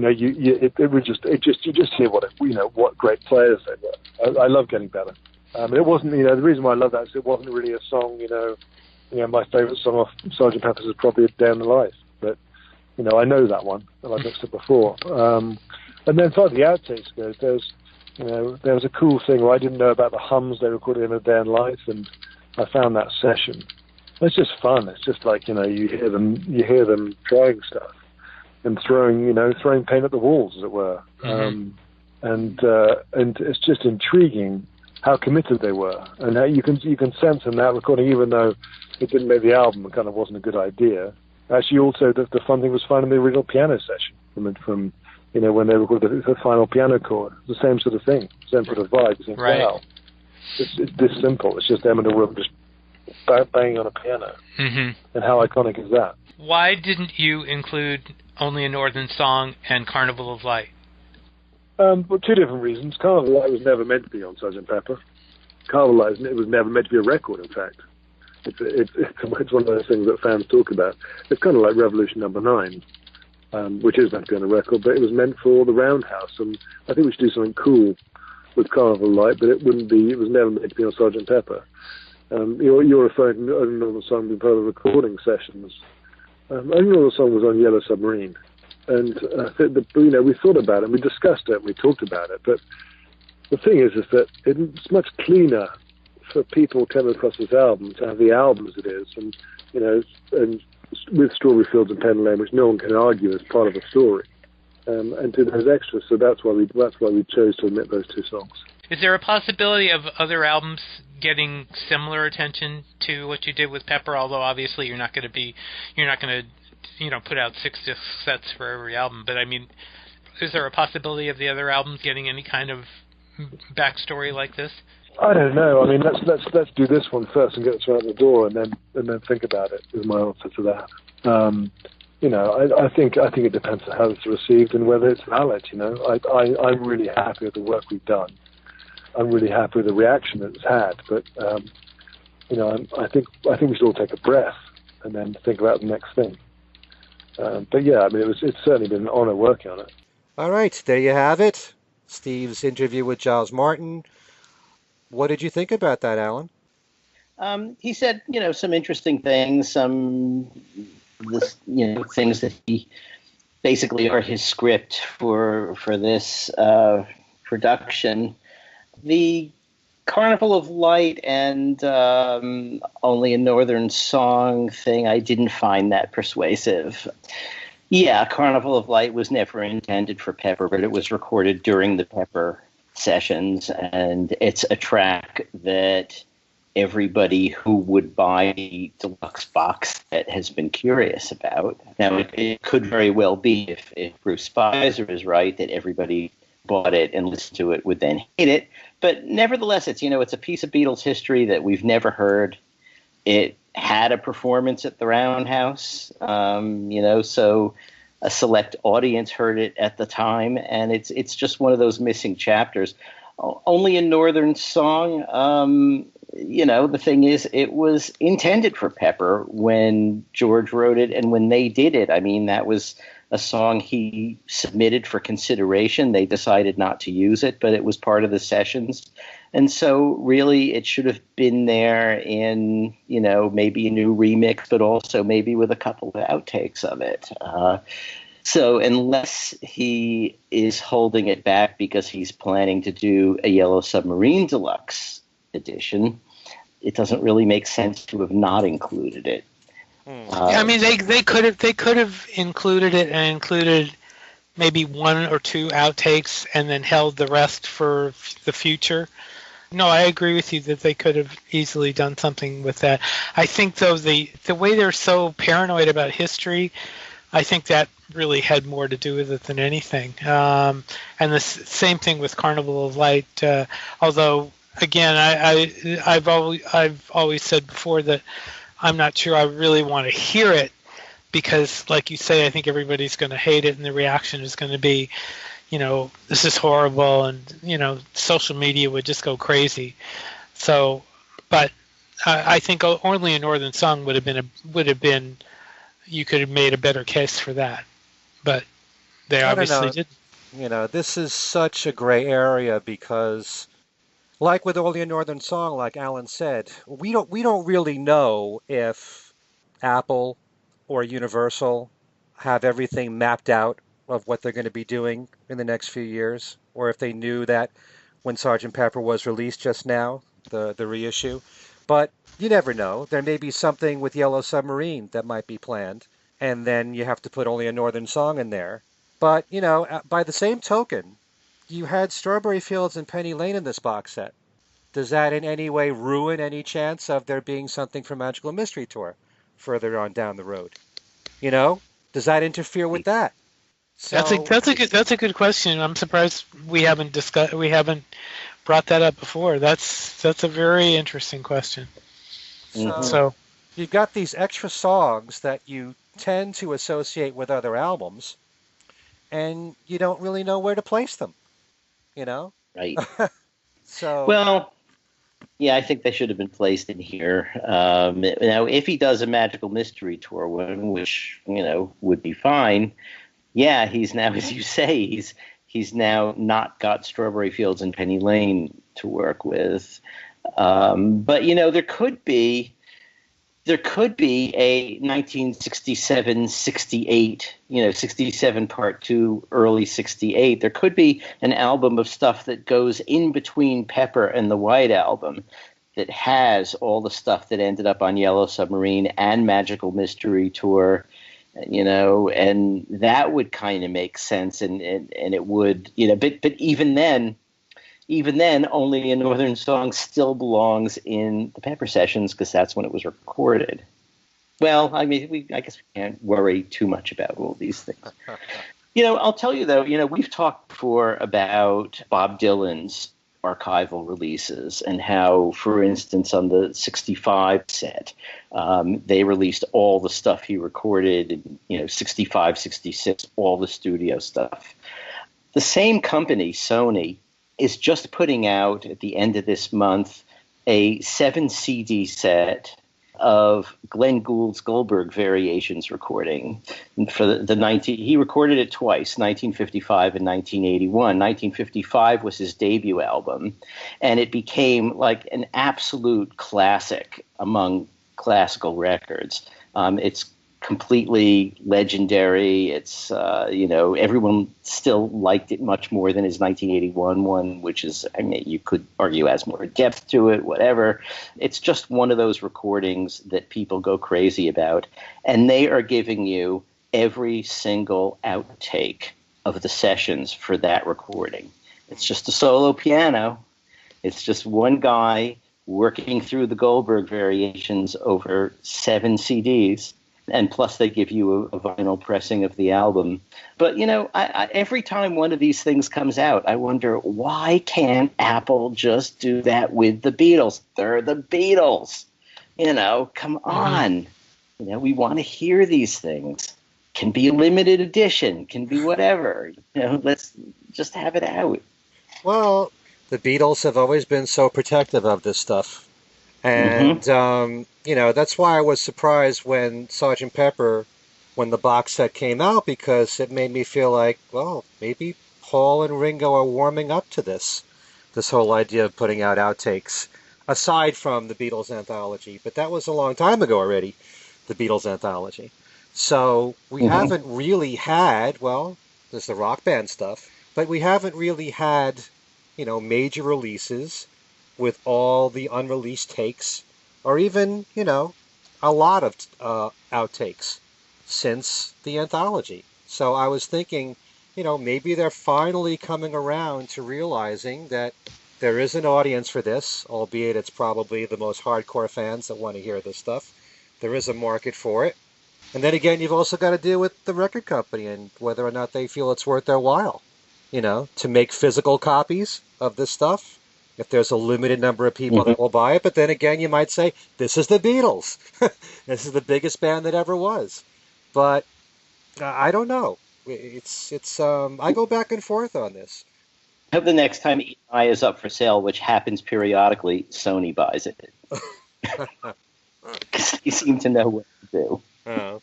just hear what great players they were. I love Getting Better. It wasn't, the reason why I love that is it wasn't really a song, my favorite song off Sgt. Pepper's is probably A Day in the Life, but I know that one, and I've mixed it before. And then as far as the outtakes goes, there was a cool thing where I didn't know about the hums they recorded in A Day in Life, and I found that session. It's just fun. It's just like, you hear them trying stuff and throwing paint at the walls, as it were. Mm-hmm. And it's just intriguing how committed they were, and how you can sense in that recording, even though it didn't make the album, it kind of wasn't a good idea. Actually, also the fun thing was finding the original piano session from when they recorded the final piano chord. The same sort of thing, same sort of vibe. You think, right. Wow, it's this simple. It's just them in a room just banging on a piano. Mm-hmm. And how iconic is that? Why didn't you include Only a Northern Song and Carnival of Light? Well, two different reasons. Carnival of Light was never meant to be on Sgt. Pepper. Carnival of Light was never meant to be a record, in fact. It's one of those things that fans talk about. It's kind of like Revolution Number 9, which is meant to be on a record, but it was meant for the Roundhouse, and I think we should do something cool with Carnival of Light, but it was never meant to be on Sgt. Pepper. You're referring to Only Northern Song being part of the recording sessions. Only Northern Song was on Yellow Submarine. And we thought about it, and we discussed it, and we talked about it. But the thing is that it's much cleaner for people coming across this album to have the album as it is, and with Strawberry Fields and Pen Lane, which no one can argue as part of the story, and do those extras. So that's why we chose to omit those two songs. Is there a possibility of other albums getting similar attention to what you did with Pepper? Although obviously you're not going to put out 6 sets for every album. But I mean, is there a possibility of the other albums getting any kind of backstory like this? I don't know. I mean, let's do this one first and get it out the door, and then think about it. Is my answer to that. I think it depends on how it's received and whether it's valid. I'm really happy with the work we've done. I'm really happy with the reaction that it's had. But I think we should all take a breath and then think about the next thing. But yeah, I mean, it's certainly been an honor working on it. All right, there you have it. Steve's interview with Giles Martin. What did you think about that, Alan? He said, some interesting things, things that he basically are his script for this production. The Carnival of Light and Only a Northern Song thing, I didn't find that persuasive. Yeah, Carnival of Light was never intended for Pepper, but it was recorded during the Pepper sessions, and it's a track that everybody who would buy the deluxe box set has been curious about. Now, it could very well be, if Bruce Spicer is right, that everybody bought it and listened to it would then hate it. But nevertheless, it's a piece of Beatles history that we've never heard. It had a performance at the Roundhouse, so a select audience heard it at the time, and it's just one of those missing chapters. Only a Northern Song, the thing is, it was intended for Pepper when George wrote it and when they did it. I mean, that was a song he submitted for consideration. They decided not to use it, but it was part of the sessions. And so really it should have been there in, maybe a new remix, but also maybe with a couple of outtakes of it. So unless he is holding it back because he's planning to do a Yellow Submarine Deluxe edition, it doesn't really make sense to have not included it. I mean, they could have included it and included maybe 1 or 2 outtakes and then held the rest for the future. No, I agree with you that they could have easily done something with that. I think, though, the way they're so paranoid about history, I think that really had more to do with it than anything. And the same thing with Carnival of Light. Although, again, I've always said before that I'm not sure I really want to hear it because, like you say, I think everybody's going to hate it, and the reaction is going to be, this is horrible, and social media would just go crazy. So, but I think Only a Northern Song would have been. You could have made a better case for that, but they obviously didn't. This is such a gray area because, like with Only a Northern Song, like Alan said, we don't really know if Apple or Universal have everything mapped out of what they're going to be doing in the next few years, or if they knew that when Sergeant Pepper was released just now, the reissue. But you never know. There may be something with Yellow Submarine that might be planned, and then you have to put only a Northern song in there. But, by the same token, you had Strawberry Fields and Penny Lane in this box set. Does that in any way ruin any chance of there being something for Magical Mystery Tour further on down the road? Does that interfere with that? So, that's a good question. I'm surprised we haven't brought that up before. That's a very interesting question. So you've got these extra songs that you tend to associate with other albums, and you don't really know where to place them. Right. So well, yeah, I think they should have been placed in here. Now, if he does a Magical Mystery Tour one, which would be fine. Yeah, he's now, as you say, he's now not got Strawberry Fields and Penny Lane to work with. But there could be a 1967-68, 67 part 2, early 68. There could be an album of stuff that goes in between Pepper and the White Album that has all the stuff that ended up on Yellow Submarine and Magical Mystery Tour, and that would kind of make sense, and it would, but even then, only a Northern song still belongs in the Pepper sessions because that's when it was recorded. Well, I mean, I guess we can't worry too much about all these things. I'll tell you though, we've talked before about Bob Dylan's archival releases and how, for instance, on the 65 set, they released all the stuff he recorded in, 65, 66, all the studio stuff. The same company, Sony, is just putting out at the end of this month a 7 CD set of Glenn Gould's Goldberg Variations recording. And for he recorded it twice, 1955 and 1981. 1955 was his debut album, and it became like an absolute classic among classical records. It's completely legendary. It's, everyone still liked it much more than his 1981 one, which is, I mean, you could argue has more depth to it, whatever. It's just one of those recordings that people go crazy about. And they are giving you every single outtake of the sessions for that recording. It's just a solo piano. It's just one guy working through the Goldberg Variations over 7 CDs. And plus, they give you a vinyl pressing of the album. But, every time one of these things comes out, I wonder, why can't Apple just do that with the Beatles? They're the Beatles. Come on. We want to hear these things. Can be a limited edition, can be whatever. Let's just have it out. Well, the Beatles have always been so protective of this stuff. And, that's why I was surprised when Sgt. Pepper, when the box set came out, because it made me feel like, well, maybe Paul and Ringo are warming up to this whole idea of putting out outtakes, aside from the Beatles anthology. But that was a long time ago already, the Beatles anthology. So we haven't really had, well, there's the Rock Band stuff, but we haven't really had, major releases with all the unreleased takes, or even, a lot of outtakes since the anthology. So I was thinking, maybe they're finally coming around to realizing that there is an audience for this, albeit it's probably the most hardcore fans that want to hear this stuff. There is a market for it. And then again, you've also got to deal with the record company and whether or not they feel it's worth their while, to make physical copies of this stuff. If there's a limited number of people that will buy it. But then again, you might say, this is the Beatles. This is the biggest band that ever was. But I don't know. I go back and forth on this. I hope the next time EI is up for sale, which happens periodically, Sony buys it. Because they seem to know what to do.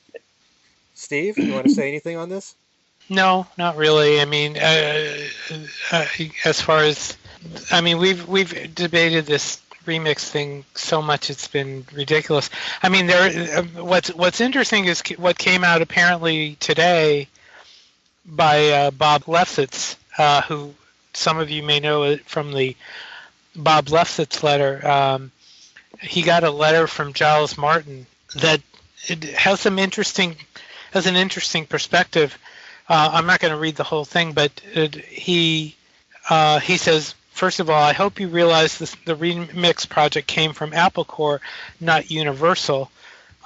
Steve, you want to say anything on this? No, not really. I mean, as far as... we've debated this remix thing so much it's been ridiculous. I mean, what's interesting is what came out apparently today by Bob Lefsetz, who some of you may know it from the Bob Lefsetz letter. He got a letter from Giles Martin that it has an interesting perspective. I'm not going to read the whole thing, but he says, first of all, I hope you realize the remix project came from Apple Corps, not Universal.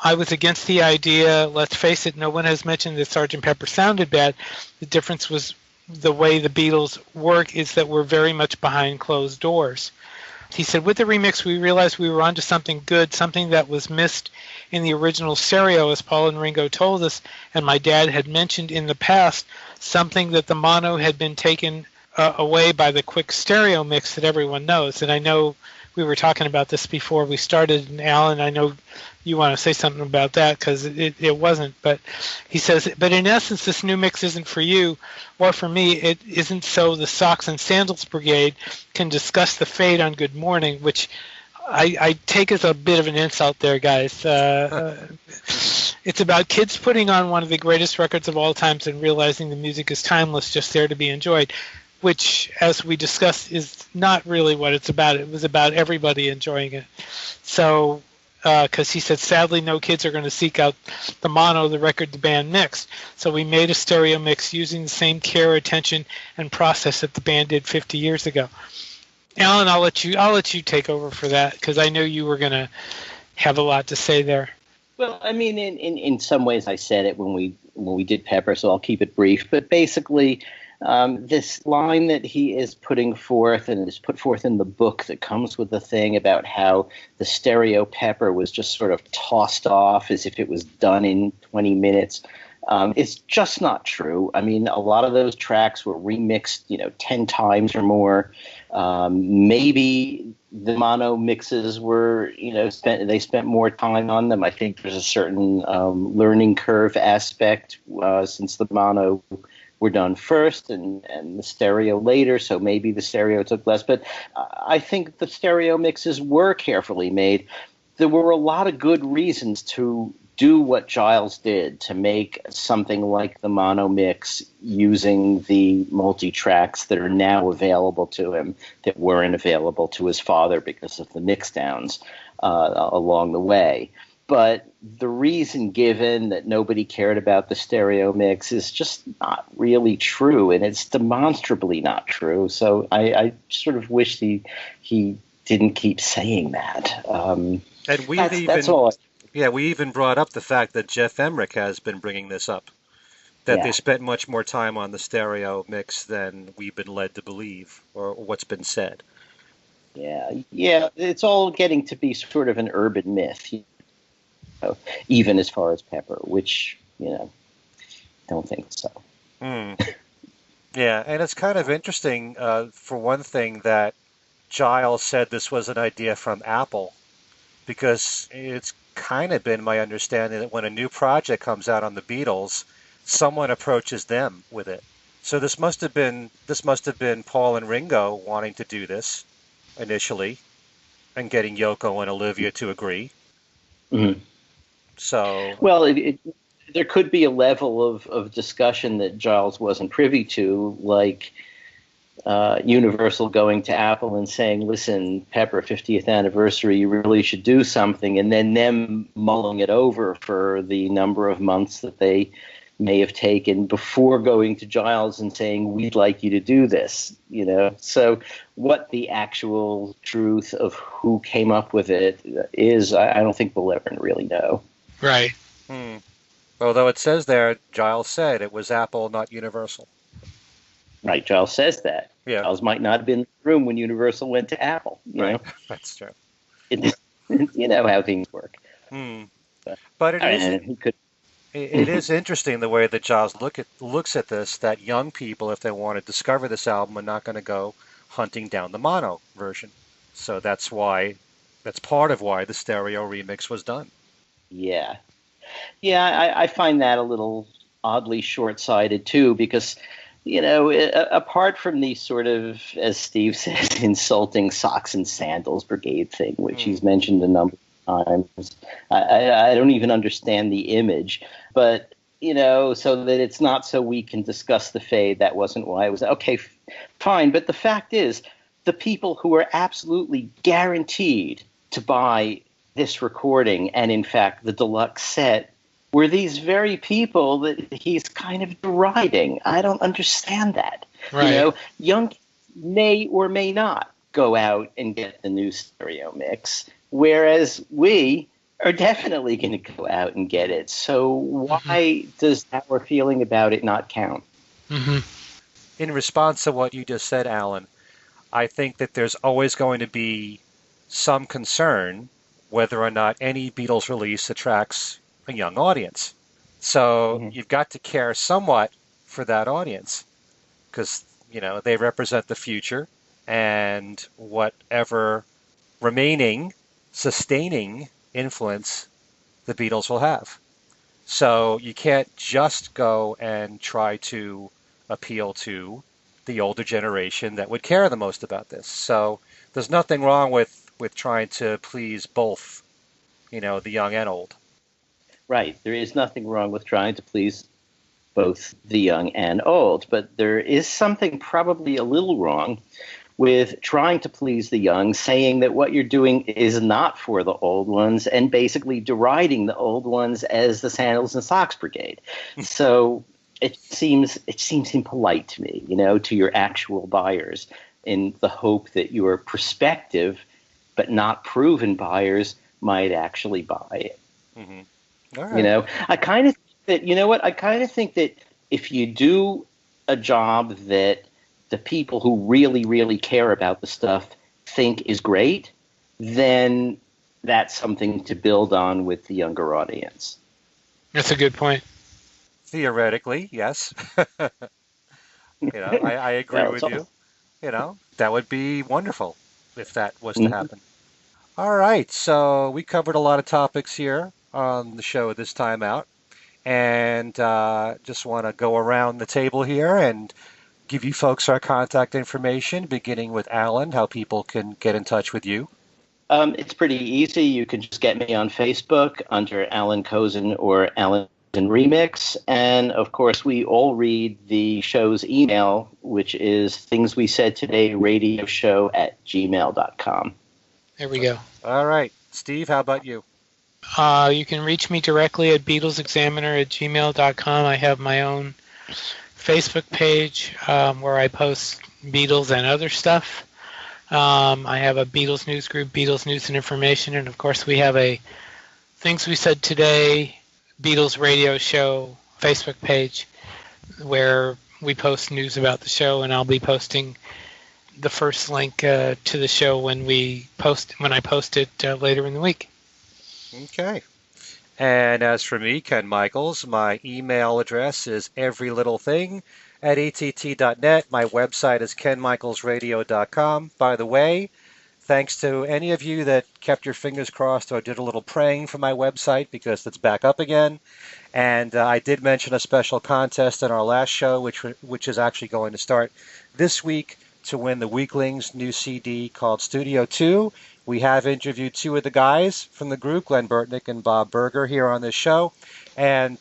I was against the idea. Let's face it, no one has mentioned that Sgt. Pepper sounded bad. The difference was the way the Beatles work is that we're very much behind closed doors. He said, with the remix, we realized we were onto something good, something that was missed in the original stereo, as Paul and Ringo told us, and my dad had mentioned in the past, something that the mono had been taken away by the quick stereo mix that everyone knows. And I know we were talking about this before we started, and Alan, I know you want to say something about that because it wasn't. But he says, but in essence, this new mix isn't for you or for me. It isn't so the Socks and Sandals Brigade can discuss the fade on Good Morning, which I take as a bit of an insult there, guys. It's about kids putting on one of the greatest records of all times and realizing the music is timeless, just there to be enjoyed, which, as we discussed, is not really what it's about. It was about everybody enjoying it. So, because he said, sadly, no kids are going to seek out the mono, the record the band mixed. So we made a stereo mix using the same care, attention, and process that the band did 50 years ago. Alan, I'll let you take over for that because I know you were going to have a lot to say there. Well, I mean, in some ways, I said it when we did Pepper, so I'll keep it brief. But basically, this line that he is putting forth and is put forth in the book that comes with the thing about how the stereo Pepper was just sort of tossed off as if it was done in 20 minutes. It's just not true. I mean, a lot of those tracks were remixed, 10 times or more. Maybe the mono mixes were, they spent more time on them. I think there's a certain learning curve aspect since the mono were done first and the stereo later, so maybe the stereo took less. But I think the stereo mixes were carefully made. There were a lot of good reasons to do what Giles did, to make something like the mono mix using the multi-tracks that are now available to him that weren't available to his father because of the mixdowns along the way. But the reason given that nobody cared about the stereo mix is just not really true, and it's demonstrably not true. So I sort of wish he didn't keep saying that. And that's all. Yeah, we even brought up the fact that Jeff Emmerich has been bringing this up, that they spent much more time on the stereo mix than we've been led to believe, or what's been said. Yeah, it's all getting to be sort of an urban myth, even as far as Pepper, which, don't think so. Yeah, and it's kind of interesting, for one thing, that Giles said this was an idea from Apple, because it's kind of been my understanding that when a new project comes out on the Beatles, someone approaches them with it. So this must have been Paul and Ringo wanting to do this initially, and getting Yoko and Olivia to agree. Mm-hmm. So well, there could be a level of discussion that Giles wasn't privy to, like Universal going to Apple and saying, listen, Pepper, 50th anniversary, you really should do something, and then them mulling it over for the number of months that they may have taken before going to Giles and saying, we'd like you to do this, So what the actual truth of who came up with it is, I don't think we'll ever really know. Right. Although it says there, Giles said it was Apple, not Universal. Right, Giles says that. Yeah. Giles might not have been in the room when Universal went to Apple. You know? That's true. You know how things work. But it is interesting the way that Giles looks at this, that young people, if they want to discover this album, are not going to go hunting down the mono version. So that's part of why the stereo remix was done. Yeah, I find that a little oddly short-sighted too, because apart from the sort of, as Steve says, insulting socks and sandals brigade thing, which he's mentioned a number of times, I don't even understand the image. But, so that it's not so we can discuss the fade, that wasn't why it was. Okay, fine. But the fact is, the people who are absolutely guaranteed to buy this recording and, in fact, the deluxe set were these very people that he's kind of deriding. I don't understand that. Right. Young kids may or may not go out and get the new stereo mix, whereas we are definitely going to go out and get it. So why does our feeling about it not count? Mm-hmm. In response to what you just said, Alan, I think that there's always going to be some concern whether or not any Beatles release attracts a young audience. So you've got to care somewhat for that audience because, they represent the future and whatever remaining, sustaining influence the Beatles will have. So you can't just go and try to appeal to the older generation that would care the most about this. So there's nothing wrong with trying to please both, the young and old. Right. There is nothing wrong with trying to please both the young and old, but there is something probably a little wrong with trying to please the young, saying that what you're doing is not for the old ones, and basically deriding the old ones as the sandals and socks brigade. So it seems impolite to me, to your actual buyers, in the hope that your prospective but not proven buyers might actually buy it. Mm-hmm. All right. I kind of think that if you do a job that the people who really, really care about the stuff think is great, then that's something to build on with the younger audience. That's a good point. Theoretically, yes. I agree with you. That would be wonderful if that was to happen. All right, so we covered a lot of topics here on the show this time out, and just want to go around the table here and give you folks our contact information, beginning with Alan, how people can get in touch with you. It's pretty easy. You can just get me on Facebook under Alan Cozen or Alan Remix. And of course, we all read the show's email, which is thingswesaidtodayradioshow@gmail.com. There we go. All right. Steve, how about you? You can reach me directly at BeatlesExaminer@gmail.com. I have my own Facebook page where I post Beatles and other stuff. I have a Beatles news group, Beatles News and Information, and of course we have a Things We Said Today Beatles radio show Facebook page where we post news about the show, and I'll be posting the first link to the show when I post it later in the week. Okay. And as for me, Ken Michaels, my email address is everylittlething@att.net. My website is kenmichaelsradio.com. By the way, thanks to any of you that kept your fingers crossed or did a little praying for my website because it's back up again. And I did mention a special contest in our last show, which is actually going to start this week to win the Weaklings' new CD called Studio 2. We have interviewed two of the guys from the group, Glenn Burtnick and Bob Berger, here on this show. And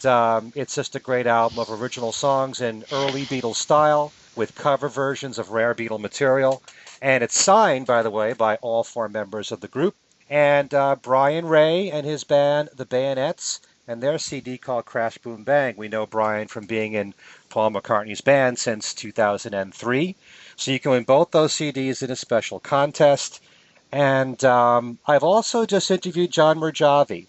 it's just a great album of original songs in early Beatles style with cover versions of rare Beatle material. And it's signed, by the way, by all four members of the group. And Brian Ray and his band, the Bayonets, and their CD called Crash Boom Bang. We know Brian from being in Paul McCartney's band since 2003. So you can win both those CDs in a special contest. And I've also just interviewed John Murjavi,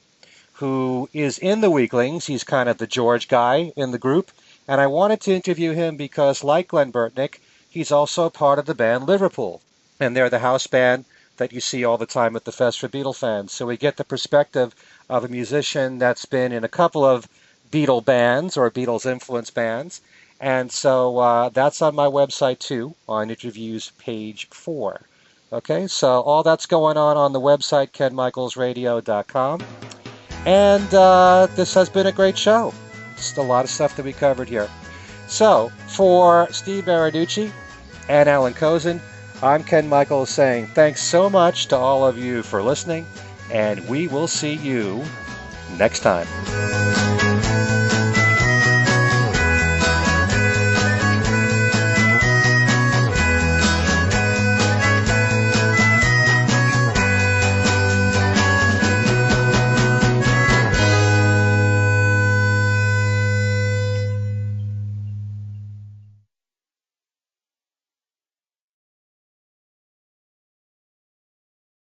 who is in the Weaklings. He's kind of the George guy in the group. And I wanted to interview him because, like Glenn Burtnick, he's also part of the band Liverpool. And they're the house band that you see all the time at the Fest for Beatle fans. So we get the perspective of a musician that's been in a couple of Beatle bands or Beatles-influenced bands. And so that's on my website, too, on interviews page 4. Okay, so all that's going on the website, kenmichaelsradio.com. And this has been a great show. Just a lot of stuff that we covered here. So, for Steve Baraducci and Alan Kozin, I'm Ken Michaels saying thanks so much to all of you for listening, and we will see you next time.